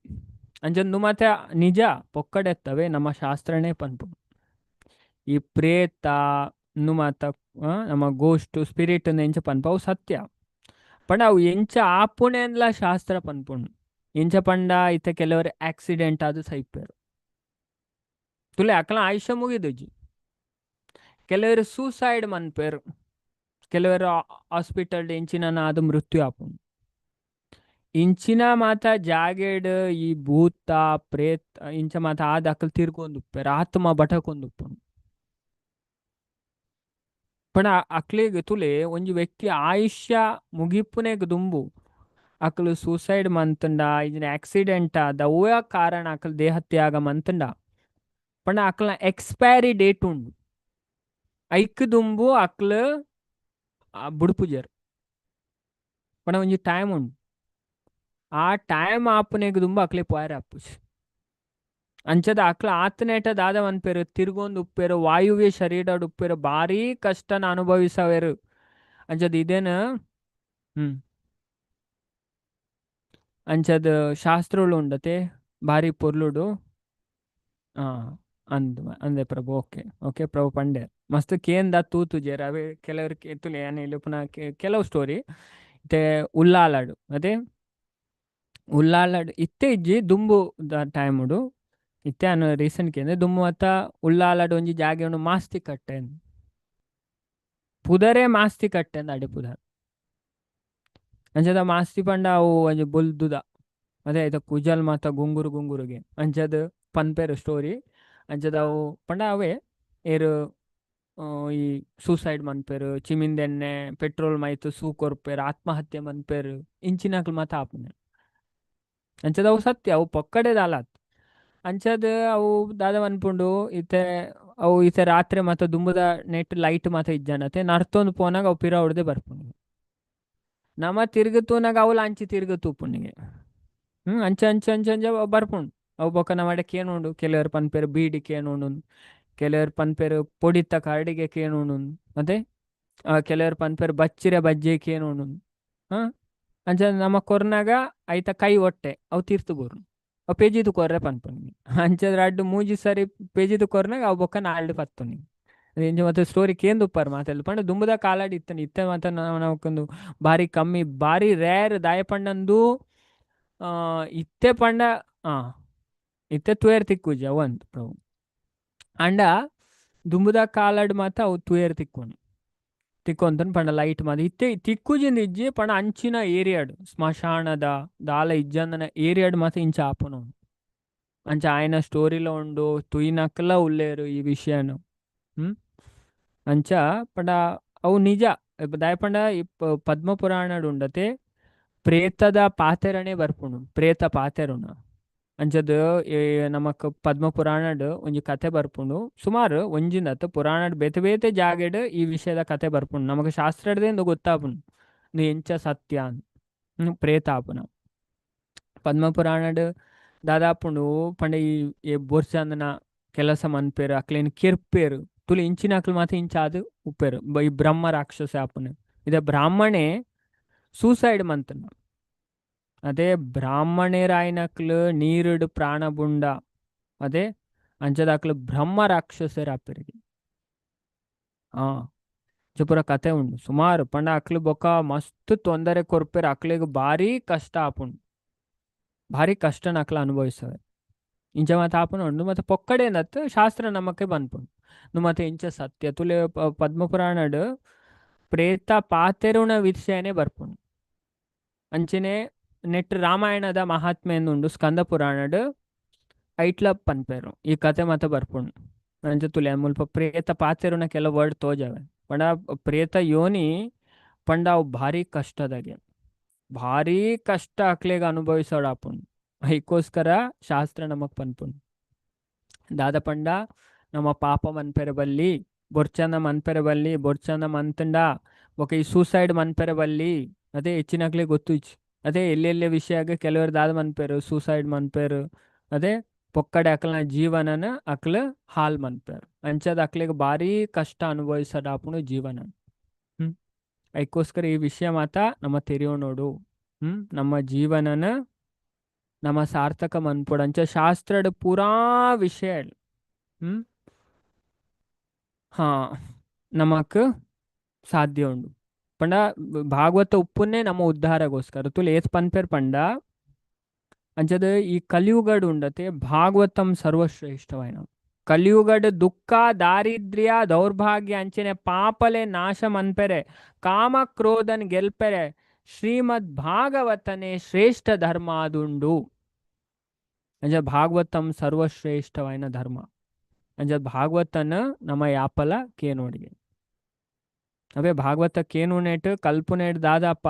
ಅಂಚಂದು ಮತ್ತೆ ನಿಜ ಪೊಕ್ಕಡೆತ್ತವೆ ನಮ್ಮ ಶಾಸ್ತ್ರನೇ ಪನ್ಪು ಈ ಪ್ರೇತ ಮಾತ ನಮ್ಮ ಗೋಸ್ಟು ಸ್ಪಿರಿಟ್ ಎಂಚ ಪನ್ಪ ಅವು ಸತ್ಯ ಪಂಡ ಅವು ಎಂಚ ಆಪುಣೆ ಅಂದ್ಲ ಶಾಸ್ತ್ರ ಪನ್ಪುಂಡು ಎಂಚ ಪಂಡ ಇತ್ತೆ ಕೆಲವರು ಆಕ್ಸಿಡೆಂಟ್ ಆದ ಸೈಪೇರು ತುಲೆ ಅಕಲ ಆಯುಷ್ಯ ಮುಗಿದುಜಿ ಕೆಲವರು ಸೂಸೈಡ್ ಮನ್ಪೇರು ಕೆಲವರು ಹಾಸ್ಪಿಟಲ್ ಇಂಚಿನ ಅದು ಮೃತ್ಯು ಆಪುಂಡು ಇಂಚಿನ ಮಾತ ಜಾಗೇಡ್ ಈ ಭೂತ ಪ್ರೇತ್ ಇಂಚ ಮಾತ ಆದ ಅಕಲ್ ತಿರ್ಗೊಂದುಪ್ಪೇರು ಆತ್ಮ ಬಟಕೊಂದುಪ್ಪುಂಡು ಪಂಡ ಅಕ್ಲಿಗೆ ತುಲೆ ಒಂಜಿ ವ್ಯಕ್ತಿ ಆಯುಷ್ಯ ಮುಗಿಪುನೆಗ್ ದುಂಬು ಅಕಲು ಸೂಸೈಡ್ ಮಂತಂಡ ಇದನ್ನ ಆಕ್ಸಿಡೆಂಟ್ ಆದ ಓಯ ಕಾರಣ ಅಕಲ್ ದೇಹತ್ಯಾಗ ಮಂತಂಡ ಪಂಡ ಅಕಲ್ನ ಎಕ್ಸ್ಪೈರಿ ಡೇಟ್ ಉಂಡು ಐಕ್ ದುಂಬು ಅಕ್ಲು ಬುಡ್ಪುಜರ್ ಪಂಡ ಒಂಜಿ ಟೈಮ್ ಉಂಡು ಆ ಟೈಮ್ ಆಪುನೆಗ್ ದುಂಬು ಅಕ್ಲೆ ಪೋಯರ್ ಆಪುಜ್ ಅಂಚದ ಅಕ್ಲ ಆತನೇಟ ದಾದ ಅನ್ಪೇರು ತಿರ್ಗೊಂದು ಉಪ್ಪೇರು ವಾಯುವ್ಯ ಶರೀರ ಉಪ್ಪೇರು ಭಾರಿ ಕಷ್ಟನ ಅನುಭವಿಸವೇರು ಅಂಚದ ಇದೇನು ಅಂಚದ ಶಾಸ್ತ್ರಗಳು ಉಂಡತೆ ಭಾರಿ ಪೊರ್ಲುಡು ಅಂದೆ ಪ್ರಭು ಓಕೆ ಪ್ರಭು ಪಂಡೆ ಮಸ್ತ್ ಕೇಂದ ತೂತು ಜೇರ ಅವೇ ಕೆಲವ್ರಿಗೆ ತುಲೆ ಏನಿಲ್ಲ ಪುನಃ ಕೆಲವು ಸ್ಟೋರಿ ಇತ್ತೆ ಉಲ್ಲಾಲಾಡು ಅದೇ ಉಲ್ಲಾಲಾಡು ಇತ್ತೆ ಇಜ್ಜಿ ದುಂಬು ಟೈಮುಡು ಇತ್ತೆ ಅನ್ನು ರೀಸೆಂಟ್ ಕೇಂದ್ರೆ ದುಂಬು ಮತ್ತ ಉಲ್ಲಾಲಾಡು ಒಂಜಿ ಜಾಗೆ ಉಂಡು ಮಾಸ್ತಿ ಕಟ್ಟೆ ಪುದರೇ ಮಾಸ್ತಿ ಕಟ್ಟೆ ಅಡಿ ಪುದರ್ ಅಂಚದ ಮಾಸ್ತಿ ಪಂಡ ಅವು ಒಂಜಿ ಬುಲ್ದುದ ಅದೇ ಆಯ್ತ ಕುಜಲ್ ಮಾತ ಗುಂಗುರು ಗುಂಗುರುಗೆ ಅಂಚದ ಪನ್ಪೇರು ಸ್ಟೋರಿ ಅಂಚದ ಅವು ಪಂಡ ಅವೇ ಏರು ಈ ಸೂಸೈಡ್ ಮನ್ಪೇರು ಚಿಮಿಂದೆಣ್ಣೆ ಪೆಟ್ರೋಲ್ ಮೈತು ಸೂ ಕೊರ್ಪೇರು ಆತ್ಮಹತ್ಯೆ ಮನ್ಪೇರು ಇಂಚಿನಕ್ಲು ಮಾತ ಆಪುನೆ ಅಂಚದ ಅವು ಸತ್ಯ ಅವು ಪೊಕ್ಕಡೆ ದಾಲಾತ್ ಅಂಚದ ಅವು ದಾದ ಅನ್ಪುಂಡು ಇತ್ತೆ ಅವು ಈತೆ ರಾತ್ರಿ ಮಾತ ದುಂಬುದ ನೆಟ್ ಲೈಟ್ ಮಾತ ಇಜ್ಜನತೆ ನರ್ತೊಂದು ಪೋನಾಗ ಅವು ಪಿರ ಹೊಡೆದೇ ಬರ್ಪುಂಡು ನಮ ತಿರ್ಗತೂನಾಗ ಅವು ಅಂಚಿ ತಿರ್ಗತು ಪುಣ್ಣಿಗೆ ಅಂಚ ಅಂಚ ಅಂಚ ಅಂಚ ಬರ್ಪುಂಡು ಅವು ಬೊಕ್ಕ ನಮ್ಮಡೆ ಕೇನುಂಡು ಕೆಲವರು ಪನ್ಪೇರು ಬೀಡಿ ಕೇನುಂಡು ಕೆಲವರು ಪನ್ಪೇರು ಪೊಡಿತ ಕರಡಿಗೆ ಕೇನುಂಡು ಮತ್ತೆ ಕೆಲವರು ಪನ್ಪೇರು ಬಚ್ಚಿರೆ ಬಜ್ಜೆ ಕೇನುಂಡು ಅಂಚ ನಮ್ಮ ಕೊರ್ನಾಗ ಐತ ಕೈ ಒಟ್ಟೆ ಅವು ತೀರ್ತು ಬೋರು ಅವು ಪೇಜಿದು ಕೊರ್ರೆ ಪನ್ಪುನಿ ಅಂಚದ್ರ ಅಡ್ಡು ಮೂಜಿ ಸರಿ ಪೇಜಿದು ಕೊರ್ನಾಗ ಅವು ಬೊಕ್ಕ ನಾಲ್ಡು ಪತ್ತುನಿ ಇಂಚ ಮತ್ತೆ ಸ್ಟೋರಿ ಕೇಂದು ಉಪ್ಪರ್ ಮಾತೆಲ್ಲ ಪಂಡ ದುಂಬುದ ಕಾಲಾಡಿ ಇತ್ತನಿ ಇತ್ತೆ ಮಾತ ನಾವೊಂದು ಭಾರಿ ಕಮ್ಮಿ ಭಾರಿ ರೇರ್ ದಾಯಪಂಡಂದು ಇತ್ತೆ ಪಂಡ ಇತ್ತೆ ತುಯರ್ ತಿಕ್ಕುಜ ಒಂದು ಪ್ರಭು ಅಂಡ ದುಂಬುದ ಕಾಲಾಡ್ ಮಾತ ಅವು ತುಯರ್ ತಿಕ್ಕೊಂತನ್ ಪಂಡ ಲೈಟ್ ಮಾತ ಇತ್ತೆ ತಿಕ್ಕುಜಿಂದ ಇಜ್ಜಿ ಪಂಡ ಅಂಚಿನ ಏರಿಯಾಡು ಸ್ಮಶಾನದ ದಾಲ ಇಜ್ಜಂದನ ಏರಿಯಾಡು ಮಾತ ಇಂಚ ಆಪುನು ಅಂಚ ఆయన ಸ್ಟೋರಿలో ಉಂಡು ತುಯಿನಕ್ಲ ಉಲ್ಲೇರು ಈ ವಿಷಯನು ಅಂಚ ಪಂಡ ಅವು ನಿಜ ದಾಯಪಂಡ ಈ ಪದ್ಮ ಪುರಾಣಡು ಉಂಡತೆ ಪ್ರೇತದ ಪಾತೆರನೆ ಬರ್ಪುಂಡು ಪ್ರೇತ ಪಾತೆರುಣ ಅಂಚದು ನಮಕ್ ಪದ್ಮ ಪುರಾಣಡ್ ಒಂಜಿ ಕತೆ ಬರ್ಪುಂಡು ಸುಮಾರು ಒಂಜಿಂದತ್ ಪುರಾಣಡ್ ಬೇತೆ ಬೇತೆ ಜಾಗೆಡ್ ಈ ವಿಷಯದ ಕತೆ ಬರ್ಪುಂಡು ನಮಕ್ ಶಾಸ್ತ್ರಡ್ದೇಂದು ಗೊತ್ತಾಪುಂಡು ಇದು ಎಂಚ ಸತ್ಯ ಅಂತ ಪ್ರೇತ ಆಪುನ ಪದ್ಮ ಪುರಾಣಡ್ ದಾದಾಪುಂಡು ಪಂಡ ಈ ಬೋರ್ಚಂದನ ಕೆಲಸ ಮನ್ಪೇರು ಅಕ್ಲೇನು ಕೆರ್ಪೇರು ತುಳು ಇಂಚಿನ ಅಕ್ಲು ಮಾತ್ರ ಇಂಚಾದು ಉಪ್ಪೇರು ಈ ಬ್ರಹ್ಮ ರಾಕ್ಷಸ ಆಪುನ ಇದ ಬ್ರಾಹ್ಮಣೆ ಸೂಸೈಡ್ ಮಂತನ ಅದೇ ಬ್ರಾಹ್ಮಣೇರಾಯ್ನಕ್ಲು ನೀರುಡು ಪ್ರಾಣ ಬುಂಡ ಅದೇ ಅಂಚದಾಕ್ಲು ಬ್ರಹ್ಮ ರಾಕ್ಷಸರ ಆಪೆರಿಗೆ ಪೂರ ಕತೆ ಉಂಡು ಸುಮಾರು ಪಂಡ ಅಕ್ಲು ಬೊಕ್ಕ ಮಸ್ತ್ ತೊಂದರೆ ಕೊರ್ಪೇರು ಅಕ್ಲಿಗೆ ಭಾರಿ ಕಷ್ಟ ಆಪುಂಡು ಭಾರಿ ಕಷ್ಟನ ಅಕ್ಲ ಅನುಭವಿಸ್ತವೆ ಇಂಚ ಮತ್ತೆ ಆಪುನ ಉಂಡು ಮತ್ತೆ ಪೊಕ್ಕಡೇನತ್ ಶಾಸ್ತ್ರ ನಮಕ್ಕೆ ಬಂದ್ಪುಂಡು ಮತ್ತೆ ಇಂಚ ಸತ್ಯ ತುಲೆ ಪದ್ಮಪುರಾಣಡ್ ಪ್ರೇತ ಪಾತೆರುಣ ವಿಷಯನೇ ಬರ್ಪುಂಡು ಅಂಚನೆ ನೆಟ್ ರಾಮಾಯಣದ ಮಹಾತ್ಮೆ ಉಂಡು ಸ್ಕಂದ ಪುರಾಣಡ್ ಐಟ್ಲ ಪನ್ಪೇರು ಈ ಕತೆ ಮಾತ ಬರ್ಪುಂಡು ಅಂಚ ತುಲೆ ಮುಲ್ಪ ಪ್ರೇತ ಪಾತೆರುನ ಕೆಲ ವರ್ಡ್ ತೋಜವೆ ಪಂಡ ಪ್ರೇತ ಯೋನಿ ಪಂಡ ಅವು ಭಾರಿ ಕಷ್ಟದಾಗೆ ಭಾರಿ ಕಷ್ಟ ಅಕ್ಲೆಗ ಅನುಭವಿಸೋಡು ಆಪುಂಡು ಅದಕ್ಕೋಸ್ಕರ ಶಾಸ್ತ್ರ ನಮಕ್ ಪನ್ಪುಂಡು ದಾದ ಪಂಡ ನಮ್ಮ ಪಾಪ ಮನ್ಪೆರೆ ಬಲ್ಲಿ ಬೊರ್ಚಂದ ಮನ್ಪೆರೆ ಬಲ್ಲಿ ಬೊರ್ಚಂದ ಮಂತಂಡ ఒక ಈ ಸೂಸೈಡ್ ಮನ್ಪೆರೆ ಬಲ್ಲಿ ಅದೇ ಹೆಚ್ಚಿನಕ್ಲೆ ಗೊತ್ತು ಅದೇ ಎಲ್ಲೆಲ್ಲೇ ವಿಷಯ ಕೆಲವರು ದಾದ ಮನ್ಪೇರು ಸೂಸೈಡ್ ಮನ್ಪೇರು ಅದೇ ಪೊಕ್ಕಡೆ ಅಕ್ಲನ ಜೀವನನ ಅಕ್ಲ ಹಾಲ್ ಮನ್ಪೇರು ಅಂಚದ ಅಕ್ಲಿಗೆ ಭಾರಿ ಕಷ್ಟ ಅನುಭವಿಸೋದು ಆಪುನು ಜೀವನ ಅದಕ್ಕೋಸ್ಕರ ಈ ವಿಷಯ ಮಾತ ನಮ್ಮ ತೆರಿಯೋಣೋಡು ನಮ್ಮ ಜೀವನನ ನಮ್ಮ ಸಾರ್ಥಕ ಮನ್ಪೋಡು ಅಂಚ ಶಾಸ್ತ್ರದ ಪೂರಾ ವಿಷಯ ನಮಕ್ ಸಾಧ್ಯ ಉಂಡು ಪಂಡ ಭಾಗವತ ಉಪ್ಪುನ್ನೇ ನಮ್ಮ ಉದ್ಧಾರಗೋಸ್ಕರ ತುಲು ಏತ್ ಪನ್ಪೇರ್ ಪಂಡ ಅಂಚದ ಈ ಕಲಿಯುಗಡ್ ಉಂಡತೆ ಭಾಗವತಂ ಸರ್ವಶ್ರೇಷ್ಠವಾಯಿನ ಕಲಿಯುಗಡ್ ದುಃಖ ದಾರಿದ್ರ್ಯ ದೌರ್ಭಾಗ್ಯ ಅಂಚನೆ ಪಾಪಲೆ ನಾಶ ಮನ್ಪೆರೆ ಕಾಮ ಕ್ರೋಧನ್ ಗೆಲ್ಪೆರೆ ಶ್ರೀಮದ್ ಭಾಗವತನೇ ಶ್ರೇಷ್ಠ ಧರ್ಮ ಅದುಂಡು ಅಂಚ ಭಾಗವತಂ ಸರ್ವಶ್ರೇಷ್ಠವಾಯಿನ ಧರ್ಮ ಅಂಚ ಭಾಗವತನ ನಮ್ಮ ಯಾಪಲ ಕೇನೋಡಿಗೆ ಅವೇ ಭಾಗವತಕ್ಕೇನು ನೆಟ್ ಕಲ್ಪನೆಟ್ ದಾದಪ್ಪ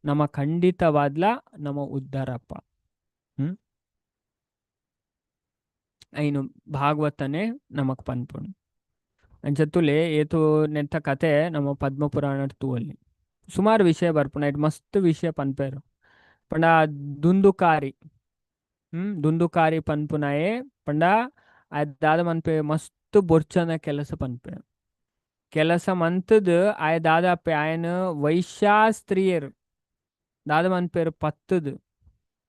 ನಮ್ಮ ಖಂಡಿತವಾದ್ಲ ನಮ್ಮ ಉದ್ಧಾರಪ್ಪ ಐನು ಭಾಗವತನೇ ನಮಕ್ ಪನ್ಪುಣ್ ಅಂಚತ್ತುಲೆ ಏತು ನೆತ್ತ ಕತೆ ನಮ್ಮ ಪದ್ಮ ಪುರಾಣ ತೂವಲ್ಲಿ ಸುಮಾರು ವಿಷಯ ಬರ್ಪುಣ ಇಟ್ ಮಸ್ತ್ ವಿಷಯ ಪನ್ಪೇರು ಪಂಡ ದುಂದುಕಾರಿ ದುಂದುಕಾರಿ ಪನ್ಪುನಾಯೇ ಪಂಡ ದಾದ ಮನ್ಪೆ ಮಸ್ತ್ ಬೊರ್ಚನ ಕೆಲಸ ಪನ್ಪೆ ಕೆಲಸ ಮಂತದ್ ಆಯ ದಾದಾಪೆ ಆಯನ ವೈಶ್ಯಾ ಸ್ತ್ರೀಯರು ದಾದ ಮನ್ಪೇರು ಪತ್ತದ್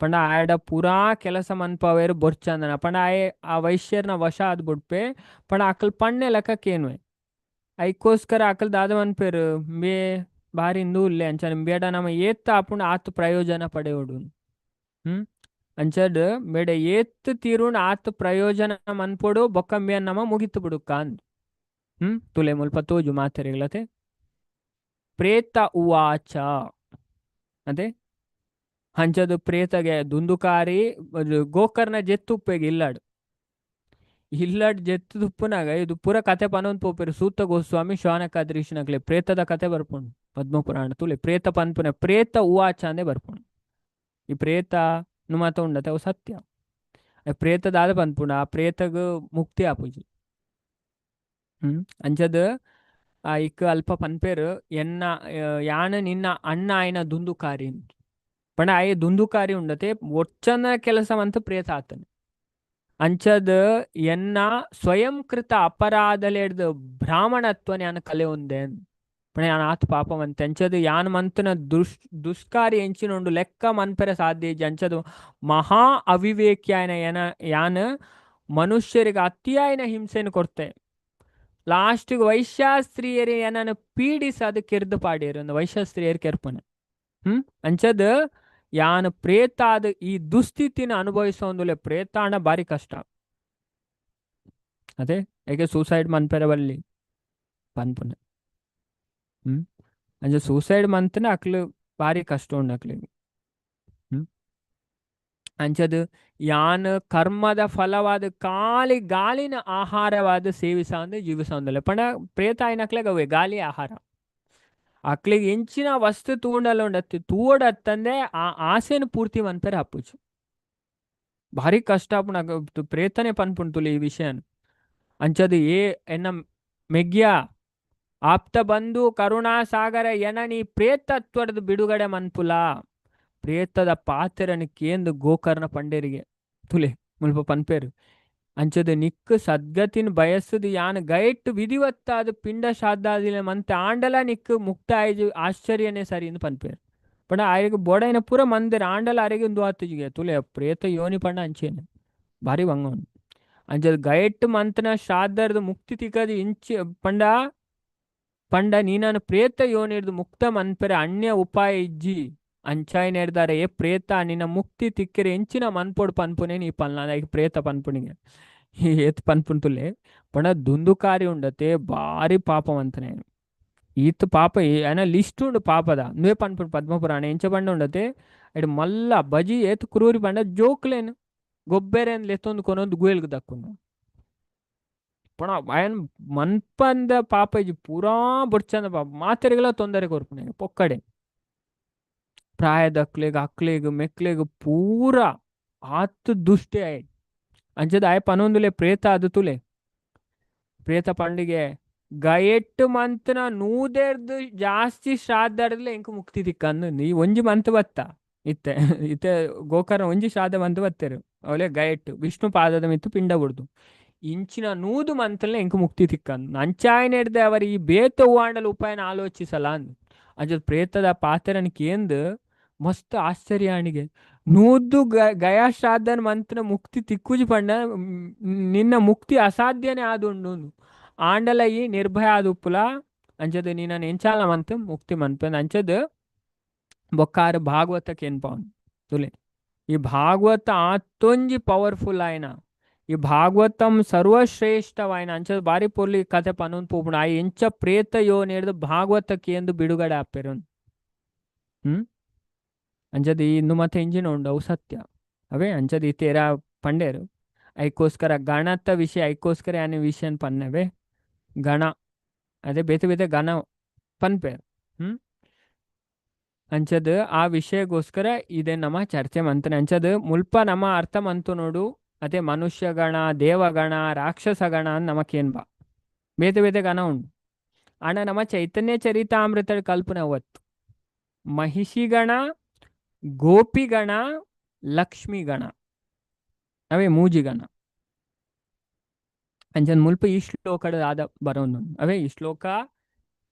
ಪಂಡ ಆಯಡ ಪೂರಾ ಕೆಲಸ ಮನ್ಪವೇರು ಬೊರ್ಚಂದನ ಪಂಡ ಆಯ ಆ ವೈಶ್ಯರ್ನ ವಶ ಆದ್ ಬಿಡ್ಪೆ ಪಂಡ ಅಕಲ್ ಪಣ್ಣೆ ಲೆಕ್ಕಕ್ಕೇನುವೆ ಅದಕ್ಕೋಸ್ಕರ ಅಕಲ್ ದಾದ ಮನ್ಪೇರು ಬಾರಿ ಇಂದು ಅಂಚನ ಬೇಡ ನಮ್ಮ ಏತ್ತ ಆಪುಂಡು ಆತು ಪ್ರಯೋಜನ ಪಡೆಯೋಡು. ಅಂಚಡ್ ಬೇಡ ಏತ್ ತೀರುಂಡು ಆತು ಪ್ರಯೋಜನ ಮನ್ಪೊಡು ಬೊಕ್ಕಂಬಿಯನ್ ನಮ್ಮ ಮುಗಿತು ಬಿಡುಕ್ಕ ಅಂದ್. ತುಲೆ ಮುಲ್ಪ ತೋಜು ಮಾತೆರೆಗ್ಲತೆ ಪ್ರೇತ ಉವಾಚ ಅದೇ ಹಂಚದು ಪ್ರೇತಗೆ ದುಂದುಕಾರಿ ಗೋಕರ್ಣ ಜೆತ್ತುಪ್ಪೆಗೆ ಇಲ್ಲಡ್ ಜೆತ್ತು ತುಪ್ಪುನಾಗ ಇದು ಪೂರ ಕತೆ ಪನೊಂದು ಪೋಪೆರು ಸೂತ ಗೋಸ್ವಾಮಿ ಶ್ವಾನಕಾದ್ರೀಶನಕ್ಲೆ ಪ್ರೇತದ ಕತೆ ಬರ್ಪುಂಡು ಪದ್ಮಪುರಾಣ ತುಲೆ ಪ್ರೇತ ಪನ್ಪುನ ಪ್ರೇತ ಉವಾಚ ಅಂದೇ ಬರ್ಪುಂಡು. ಈ ಪ್ರೇತ ಮಾತ ಉಂಡತೆ ಅವು ಸತ್ಯ. ಪ್ರೇತದಾದ ಪನ್ಪುಂಡು ಆ ಪ್ರೇತಗ ಮುಕ್ತಿ ಆಪುಜಿ. ಅಂಚದ ಇಕ್ಕ ಅಲ್ಪ ಪನ್ಪೇರು ಎನ್ನ ಯಾನ ನಿನ್ನ ಅಣ್ಣ ಆಯ್ನ ದುಂದುಕಾರಿ ಪಂಡ ಆಯೆ ದುಂದುಕಾರಿ ಉಂಡತೆ ಒಚ್ಚನ ಕೆಲಸ ಅಂತ ಪ್ರೇತ ಆತನೆ. ಅಂಚದ ಎನ್ನ ಸ್ವಯಂಕೃತ ಅಪರಾಧಲೆಡ್ದು ಬ್ರಾಹ್ಮಣತ್ವನ ಯಾನ ಕಲೆ ಒಂದೇ ಪಣ ಯಾನ ಆತ ಪಾಪವಂತೆ. ಅಂಚದು ಯಾನ ಮಂತನ ದುಷ್ಕಾರಿ ಎಂಚಿನೊಂಡು ಲೆಕ್ಕ ಮನ್ಪೆರ ಸಾಧ್ಯ ಇಜ್ಜಿ. ಅಂಚದು ಮಹಾ ಅವಿವೇಕಿ ಆಯ್ನ ಯಾನ ಮನುಷ್ಯರಿಗೆ ಅತಿಯಾಯ್ನ ಹಿಂಸೆನ ಕೊಡ್ತೆ. ಲಾಸ್ಟಿಗೆ ವೈಶ್ಯಾಸ್ತ್ರೀಯರು ಏನನ್ನು ಪೀಡಿಸಿ ಅದು ಕೆರ್ದು ಪಾಡಿಯರು ವೈಶ್ಯಾಸ್ತ್ರೀಯರು ಕೆರ್ಪನೆ. ಅಂಚದ ಯಾನ ಪ್ರೇತ ಆದ ಈ ದುಸ್ಥಿತಿನ ಅನುಭವಿಸೋಂದುಲೆ ಪ್ರೇತಾಣ ಬಾರಿ ಕಷ್ಟ. ಅದೇ ಹೇಗೆ ಸೂಸೈಡ್ ಮನ್ಪೆರವಲ್ಲಿ ಪನ್ಪುನ ಅಂಚ ಸೂಸೈಡ್ ಮಂತನ ಅಕ್ಲು ಬಾರಿ ಕಷ್ಟ ಉಂಡು ಅಕ್ಲಿಗೆ. ಅಂಚದು ಯಾನ್ ಕರ್ಮದ ಫಲವಾದ ಗಾಳಿನ ಆಹಾರವಾದ ಸೇವಿಸ ಅಂದ್ರೆ ಜೀವಿಸೋಂದಲ್ಲ ಪಂಡ ಪ್ರೇತ ಆಯ್ನಕ್ಲೆಗೆ ಅವೇ ಗಾಳಿ ಆಹಾರ ಅಕ್ಲಿಗೆ ಎಂಚಿನ ವಸ್ತು ತೂಂಡಲ್ಲೊಂಡತ್ತಿ ತೂಡತ್ತಂದೆ ಆ ಆಸೆನ ಪೂರ್ತಿ ಮನ್ಪೆರೆ ಹಪ್ಪುಚು ಭಾರಿ ಕಷ್ಟ ಪುಣ ಪ್ರೇತನೆ ಪನ್ಪುಂಟುಲಿ ಈ ವಿಷಯನ. ಅಂಚದು ಎನ್ನ ಮೆಗ್ಯ ಆಪ್ತ ಬಂಧು ಕರುಣಾಸಾಗರ ಎನ ನೀ ಪ್ರೇತತ್ವದ ಬಿಡುಗಡೆ ಮನ್ಪುಲ ಪ್ರೇತದ ಪಾತೆರನಿ ಕೇಂದು ಗೋಕರ್ಣ ಪಂಡೇರಿಗೆ ತುಲೆ ಮುಲ್ಪ ಪನ್ಪೇರು. ಅಂಚದ ನಿಕ್ ಸದ್ಗತಿನ ಬಯಸದು ಯಾನ ಗೈಟ್ ವಿಧಿವತ್ತಾದ ಪಿಂಡ ಶ್ರಾದ್ದಾದಿನ ಮಂತೆ ಆಂಡಲ ನಿಕ್ ಮುಕ್ತ ಆಯ್ಜು ಆಶ್ಚರ್ಯನೇ ಸರಿ ಎಂದು ಪನ್ಪೇರು. ಪಂಡ ಆಯ್ಗೆ ಬೋಡೈನ ಪೂರ ಮಂದಿರ ಆಂಡಲ ಅರೆಗೆ ಒಂದು ಆತಜಿಗೆ ತುಲೆ ಪ್ರೇತ ಯೋನಿ ಪಂಡ ಅಂಚೇನೆ ಭಾರಿ ವಂಗವನು. ಅಂಚದ ಗೈಟ್ ಮಂತನ ಶ್ರಾದ್ದರ್ದು ಮುಕ್ತಿ ತಿಕ್ಕದು ಇಂಚಿ ಪಂಡ ನೀನನ್ನು ಪ್ರೇತ ಯೋನಿರ್ದು ಮುಕ್ತ ಮನ್ಪೆರೆ ಅನ್ಯ ಉಪಾಯ ಇಜ್ಜಿ ಅಂಚಾಯ್ನ ಹಿಡ್ದಾರೆ ಏ ಪ್ರೇತ ನಿನ್ನ ಮುಕ್ತಿ ತಿಕ್ಕಿರೆ ಎಂಚಿನ ಮನ್ಪೊಡು ಪನ್ಪುನೆ ನೀ ಪಲ್ನ ಈಗ ಪ್ರೇತ ಪನ್ಪುಣಿಗೆ ಏತ್ ಪನ್ಪುಂತುಲೆ ಪಂಡ ದುಂದುಕಾರಿ ಉಂಡತೆ ಭಾರಿ ಪಾಪವಂತನೇ ಈತ್ ಪಾಪ ಏನ ಲಿಸ್ಟ್ ಉಂಡು ಪಾಪದ నువ్వే పన్పుడు పద్మపురాణ ఎంచ పండు ఉండతే అటు మళ్ళా బజీ ఏత్ క్రూరి పండ జోక్లేను ಗೊಬ್ಬೆರೇನು ಲೆತ್ತೊಂದು ಕೊನೊಂದು ಗುಯಲ್ಗೆ ದಕ್ಕುನು ಪಣ ఆయన ಮನ್ಪಂದ ಪಾಪ ಇಜಿ ಪೂರಾ ಬುಡ್ಚಂದ ಪಾಪ ಮಾತೆರೆಗೆಲ್ಲ ತೊಂದರೆ ಕೊರ್ಪುನೆ ಪೊಕ್ಕಡೆ ಪ್ರಾಯದಕ್ಲೆಗ್ ಅಕ್ಲೆಗ್ ಮೆಕ್ಲೆಗ್ ಪೂರ ಆತ್ ದುಷ್ಟೇ ಆಯ್ ಅಂಚದ ಆಯ ಪನೊಂದುಲೆ ಪ್ರೇತ ಅದು ತುಲೆ ಪ್ರೇತ ಪಂಡಿಗೆ ಗಯೆಟ್ಟು ಮಂತನ ನೂದೆರ್ದು ಜಾಸ್ತಿ ಶ್ರಾದ್ದಾಡಲೆ ಎಂಕು ಮುಕ್ತಿ ತಿಕ್ಕಂದು ನೀ ಒಂಜಿ ಮಂತ್ ಬತ್ತ ಇತ್ತೆ ಗೋಕರ್ಣ ಒಂಜಿ ಶ್ರಾದ್ದ ಮಂತ್ ಬತ್ತೇರು ಅವಳೆ ಗಯೆಟ್ಟು ವಿಷ್ಣು ಪಾದದ ಮಿತ್ತು ಪಿಂಡ ಬಿಡ್ದು ಇಂಚಿನ ನೂದು ಮಂತಲ್ಲೆ ಎಂಕು ಮುಕ್ತಿ ತಿಕ್ಕಂದು ಅಂಚಾಯನ ಹಿಡ್ದೆ ಅವರು ಈ ಬೇತ ಹೂವಾಂಡಲ ಉಪಾಯನ ಆಲೋಚಿಸಲ್ಲ ಅಂದು ಅಂಚದ ಪ್ರೇತದ ಪಾತೆರನಿಗೆ ಎಂದು ಮಸ್ತ್ ಆಶ್ಚರ್ಯ ಅಣಿಗೆ ನೂದು ಗಯಾ ಶ್ರಾದ್ದನ ಮಂತನ ಮುಕ್ತಿ ತಿಕ್ಕುಜಿ ಪಂಡ ನಿನ್ನ ಮುಕ್ತಿ ಅಸಾಧ್ಯನೇ ಆದುಂಡು ಆಂಡಲ ಈ ನಿರ್ಭಯ ಆದ ಉಪ್ಪುಲ ಅಂಚದ ನೀನು ಎಂಚಾಲ ಮಂತ್ ಮುಕ್ತಿ ಮನ್ಪಂದು ಅಂಚದ ಬೊಕ್ಕಾರು ಭಾಗವತಕ್ಕೆ ಏನ್ ಪವನ್ ತುಲೆ ಈ ಭಾಗವತ ಆತೊಂಜಿ ಪವರ್ಫುಲ್ ಆಯ್ನ ಈ ಭಾಗವತಂ ಸರ್ವಶ್ರೇಷ್ಠವಾಯ್ನ ಅಂಚದ ಬಾರಿ ಪೊರ್ಲಿ ಕತೆ ಪನೊಂದು ಪೋಪುಣ ಆ ಎಂಚ ಪ್ರೇತ ಯೋ ನೇರ್ದು ಭಾಗವತಕ್ಕೆ ಎಂದು ಬಿಡುಗಡೆ ಆಪೇರು ಅಂಚದ ಇನ್ನು ಮತ್ತೆ ಇಂಜಿನ ಉಂಡು ಅವು ಸತ್ಯ ಅವೇ ಅಂಚದ ಈ ತೇರ ಪಂಡೇರು ಐಕೋಸ್ಕರ ಗಣತ ವಿಷಯ ಐಕೋಸ್ಕರ ಯಾನೆ ವಿಷಯನ್ ಪನ್ನವೇ ಗಣ ಅದೇ ಬೇತೆ ಬೇತೆ ಗಣ ಪನ್ಪೇರು ಅಂಚದ ಆ ವಿಷಯಗೋಸ್ಕರ ಇದೇ ನಮ್ಮ ಚರ್ಚೆ ಮಂತನೆ ಅಂಚದ ಮುಲ್ಪ ನಮ್ಮ ಅರ್ಥ ಮಂತು ನೋಡು ಅದೇ ಮನುಷ್ಯ ಗಣ ದೇವಗಣ ರಾಕ್ಷಸ ಗಣ ನಮಕೇನ್ ಬಾ ಬೇತೆ ಬೇತೆ ಗಣ ಉಂಡು ಅಣ್ಣ ನಮ್ಮ ಚೈತನ್ಯ ಚರಿತಾಮೃತ ಕಲ್ಪನೆ ಅವತ್ತು ಮಹಿಷಿ ಗಣ ಗೋಪಿ ಗಣ ಲಕ್ಷ್ಮಿ ಗಣ ಅವೇ ಮೂಜಿ ಗಣ ಅಂಚನ್ ಮುಲ್ಪ ಈ ಶ್ಲೋಕದ ಆದ ಬರೋದು ಅವೇ ಈ ಶ್ಲೋಕ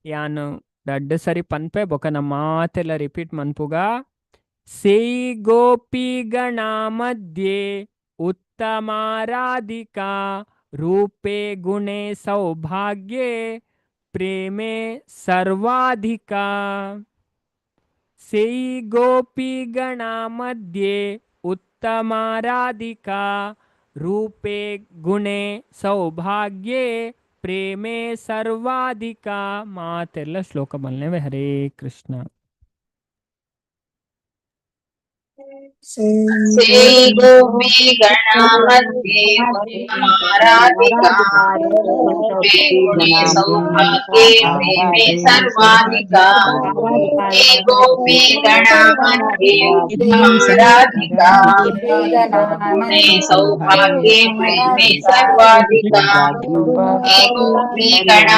ಯಾನು ದಡ್ಡ ಸರಿ ಪನ್ಪೆ ಬೊಕ ನಮ್ಮ ಮಾತೆಲ್ಲ ರಿಪೀಟ್ ಮನ್ಪುಗ ಸೇ ಗೋಪಿ ಗಣ ಮಧ್ಯೆ ಉತ್ತಮಾರಾಧಿಕಾ ರೂಪೇ ಗುಣೆ ಸೌಭಾಗ್ಯೆ प्रेमे सर्वाधिका सेयि गोपी गणा मध्ये उत्तमाराधिका रूपे गुणे सौभाग्ये प्रेमे सर्वाधिका ಮಾತೆಲ್ಲ ಶ್ಲೋಕ ಬಲ್ಲೆವೆ. ಹರೇ ಕೃಷ್ಣ. से गोपी गणा मध्ये उत्तमाराधिका रूपे गुणे सौभाग्ये प्रेमे सर्वाधिका हे गोपी गणा मध्ये उत्तमाराधिका गुणे सौभाग्ये प्रेमे सर्वाधिका हे गोपी गणा